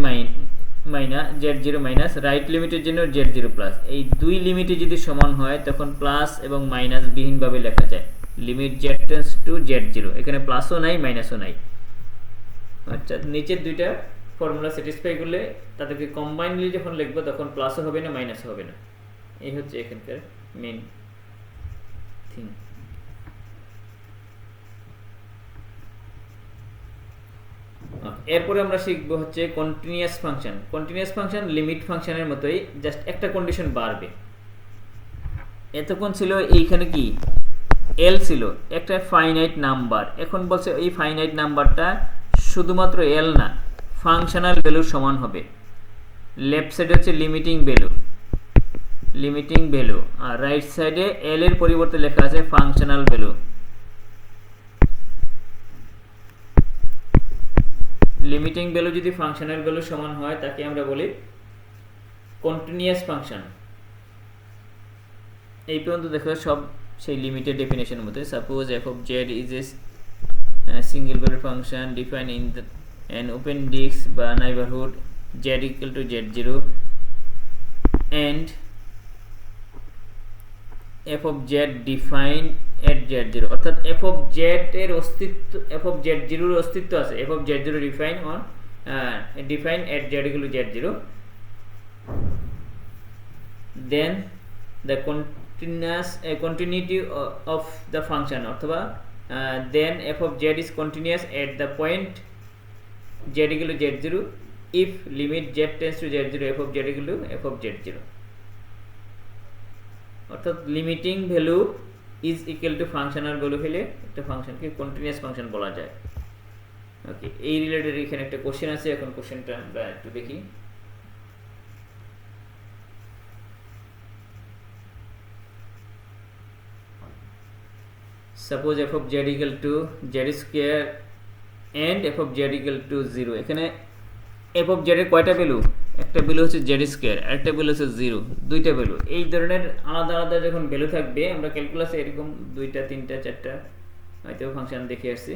মাইনাস, রাইট লিমিটের জন্য z0 প্লাস, এই দুই লিমিটে যদি সমান হয় তখন প্লাস এবং মাইনাস বিহীনভাবে লেখা যায়। Limit z tends to z0, এখানে প্লাসও নাই মাইনাসও নাই। আচ্ছা, নিচের দুইটা ফর্মুলা স্যাটিসফাই করলে তাদেরকে কম্বাইনলি যখন লিখবো তখন প্লাসও হবে না মাইনাসও হবে না। এই হচ্ছে এখানকার মেইন থিং। এরপরে আমরা শিখবো হচ্ছে continuous function. Continuous function limit ফাংশনের মতোই, জাস্ট একটা কন্ডিশন বাড়বে। এতক্ষণ ছিল এইখানে কি এল ছিল একটা ফাইনাইট নাম্বার, এখন বলছে এই ফাইনাইট নাম্বারটা শুধুমাত্র এল না ফাংশনাল ভ্যালুর সমান হবে। লেফট সাইডে হচ্ছে লিমিটিং ভ্যালু আর রাইট সাইডে এল এর পরিবর্তে লেখা আছে ফাংশনাল ভ্যালু। লিমিটিং ভ্যালু যদি ফাংশনাল ভ্যালু সমান হয় তাকে আমরা বলি কন্টিনিউয়াস ফাংশন। এই পর্যন্ত দেখো সব সেই লিমিটেড ডেফিনেশনের মধ্যে। Suppose F of Z is a single value function define in an open disk বা neighborhood z equal to z0 and f of z defined at z0, অর্থাৎ f of z এর অস্তিত্ব, f of z0 এর অস্তিত্ব আছে, f of z0 define on define at z equal to z0, then the continuity of the function অথবা then f of z is continuous at the point z equal to z0 if limit z tends to z0 f of z equal to f of z0, অর্থাৎ limiting value is equal two functional value হলে একটা ফাংশনকে continuous function বলা যায়। ওকে, এই related এখানে একটা question আছে, এখন কোশ্চেনটা আমরা একটু দেখি। Suppose f of z equal to z square and f of z equal to 0, এখানে f of z এর কয়টা ভ্যালু, একটা ভ্যালু হচ্ছে z স্কয়ার আর একটা ভ্যালু হচ্ছে 0, দুইটা ভ্যালু। এই ধরনের আলাদা আলাদা যখন ভ্যালু থাকবে আমরা ক্যালকুলাসে এরকম 2টা 3টা 4টা হয়তো ফাংশন দেখে আসছি,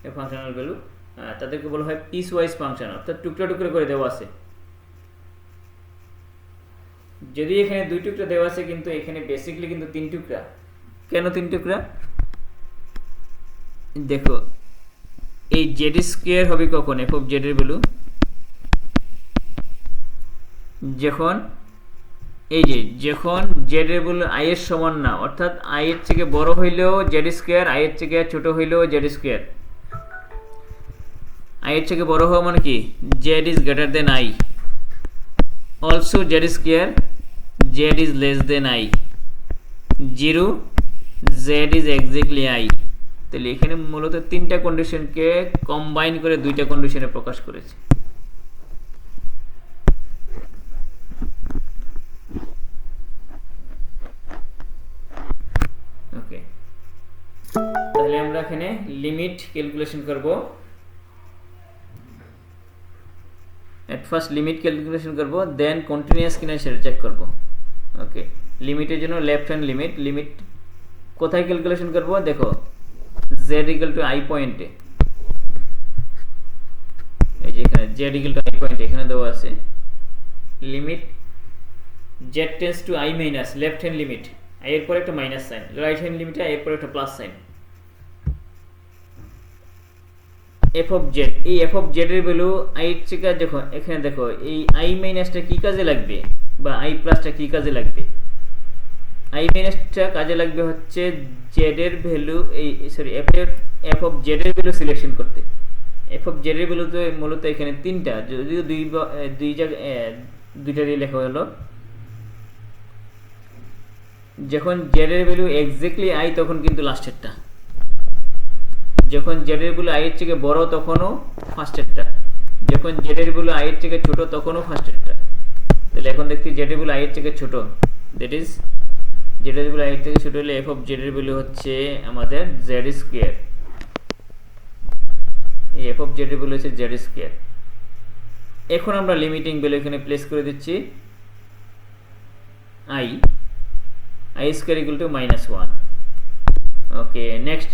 এই ফাংশনাল ভ্যালু তাদেরকে বলা হয় পিস ওয়াইজ ফাংশন, অর্থাৎ টুকরা টুকরা করে দেওয়া আছে। যদি এখানে 2 টুকরা দেওয়া আছে কিন্তু এখানে বেসিক্যালি কিন্তু 3 টুকরা। কেন 3 টুকরা? দেখো এই z স্কয়ার হবে কখন f of z এর ভ্যালু, যখন এই যে যখন z এর ভ্যালু i এর সমান না, অর্থাৎ i এর থেকে বড় হইলেও z স্কয়ার, i এর থেকে ছোট হইলেও z স্কয়ার। i এর থেকে বড় হওয়া মানে কি z is greater than i, also z square z is less than i, 0 z is exactly i। তাহলে এখানে মূলত 3টা কন্ডিশনকে কম্বাইন করে 2টা কন্ডিশনে প্রকাশ করেছে। ওকে, তাহলে আমরা এখানে লিমিট ক্যালকুলেশন করব। এট ফার্স্ট লিমিট ক্যালকুলেশন করব, দেন কন্টিনিউয়াস কিনা সেটা চেক করব। ওকে, লিমিটের জন্য লেফট হ্যান্ড লিমিট কোথায় ক্যালকুলেশন করব? দেখো z equal to i পয়েন্টে, এই যে এখানে z equal to i point এখানে দেওয়া আছে limit z tends to i minus left hand limit, i এর পরে একটা মাইনাস সাইন, রাইট হ্যান্ড লিমিটে i এর পরে একটা plus sign. f of z, এই f of z এর ভ্যালু i এর থেকে দেখো এখানে দেখো এই i মাইনাসটা কি কাজে লাগবে বা i প্লাসটা কি কাজে লাগবে? i মাইনাসটা কাজে লাগবে হচ্ছে z এর ভ্যালু, এই সরি f of z এর ভ্যালু সিলেকশন করতে। f of z এর ভ্যালু তো মূলত এখানে 3টা, যদিও দুই জায়গায় 2টা দিয়ে লেখা হলো। যখন z এর ভ্যালু এক্স্যাক্টলি i তখন কিন্তু লাস্টেরটা, যখন z এর ভ্যালু i এর থেকে বড় তখনও ফার্স্টেরটা, যখন z এর ভ্যালু i এর থেকে ছোট তখনও ফার্স্টেরটা। তাহলে এখন দেখছি z এর ভ্যালু i এর থেকে ছোট, দ্যাট ইজ z এর ভ্যালু i এর থেকে ছোট হলে f of z এর ভ্যালু হচ্ছে আমাদের z স্কয়ার, এই f of z এর ভ্যালু হচ্ছে z স্কয়ার। এখন আমরা লিমিটিং ভ্যালু এখানে প্লেস করে দিচ্ছি i square equal to -1। Okay, next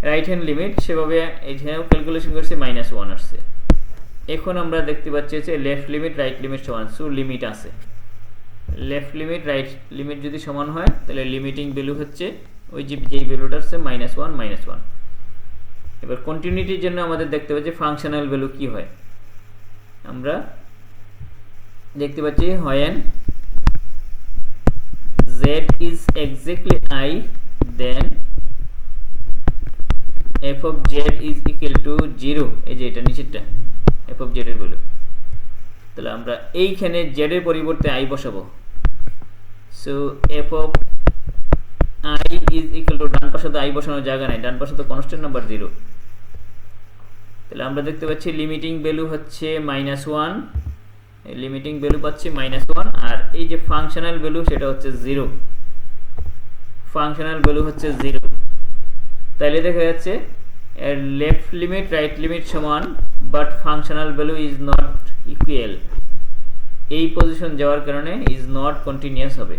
write hand limit সেভাবে এখানেও ক্যালকুলেশন করছি -1 আসছে। এখন আমরা দেখতে পাচ্ছি যে লেফট লিমিট রাইট লিমিট সমান, সো লিমিট আছে। লেফট লিমিট রাইট লিমিট যদি সমান হয় তাহলে লিমিটিং ভ্যালু হচ্ছে ওই যেই ভ্যালুটা আছে -1। এবার কন্টিনিউটির জন্য আমাদের দেখতে পাচ্ছি ফাংশনাল ভ্যালু কি হয়। আমরা দেখতে পাচ্ছি when z is exactly i then f of z is equal to 0, এই যে এটা নিচেরটা f of z এর ভ্যালু। তাহলে আমরা এইখানে z এর পরিবর্তে i বসাবো, so f of i is equal to, ডান পাশে তো i বসানোর জায়গা নাই, ডান পাশে তো কনস্ট্যান্ট নাম্বার 0। তাহলে আমরা দেখতে পাচ্ছি লিমিটিং ভ্যালু হচ্ছে -1, লিমিটিং ভ্যালু পাচ্ছি -1, আর এই যে ফাংশনাল ভ্যালু সেটা হচ্ছে 0, ফাংশনাল ভ্যালু হচ্ছে 0। তাহলে দেখা যাচ্ছে এর লেফট লিমিট রাইট লিমিট সমান, but functional value is not equal. এই পজিশন যাওয়ার কারণে ইজ নট কন্টিনিউয়াস হবে।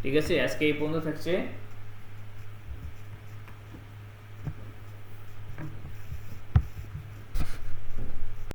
ঠিক আছে, আজকে এই পর্যন্ত থাকছে।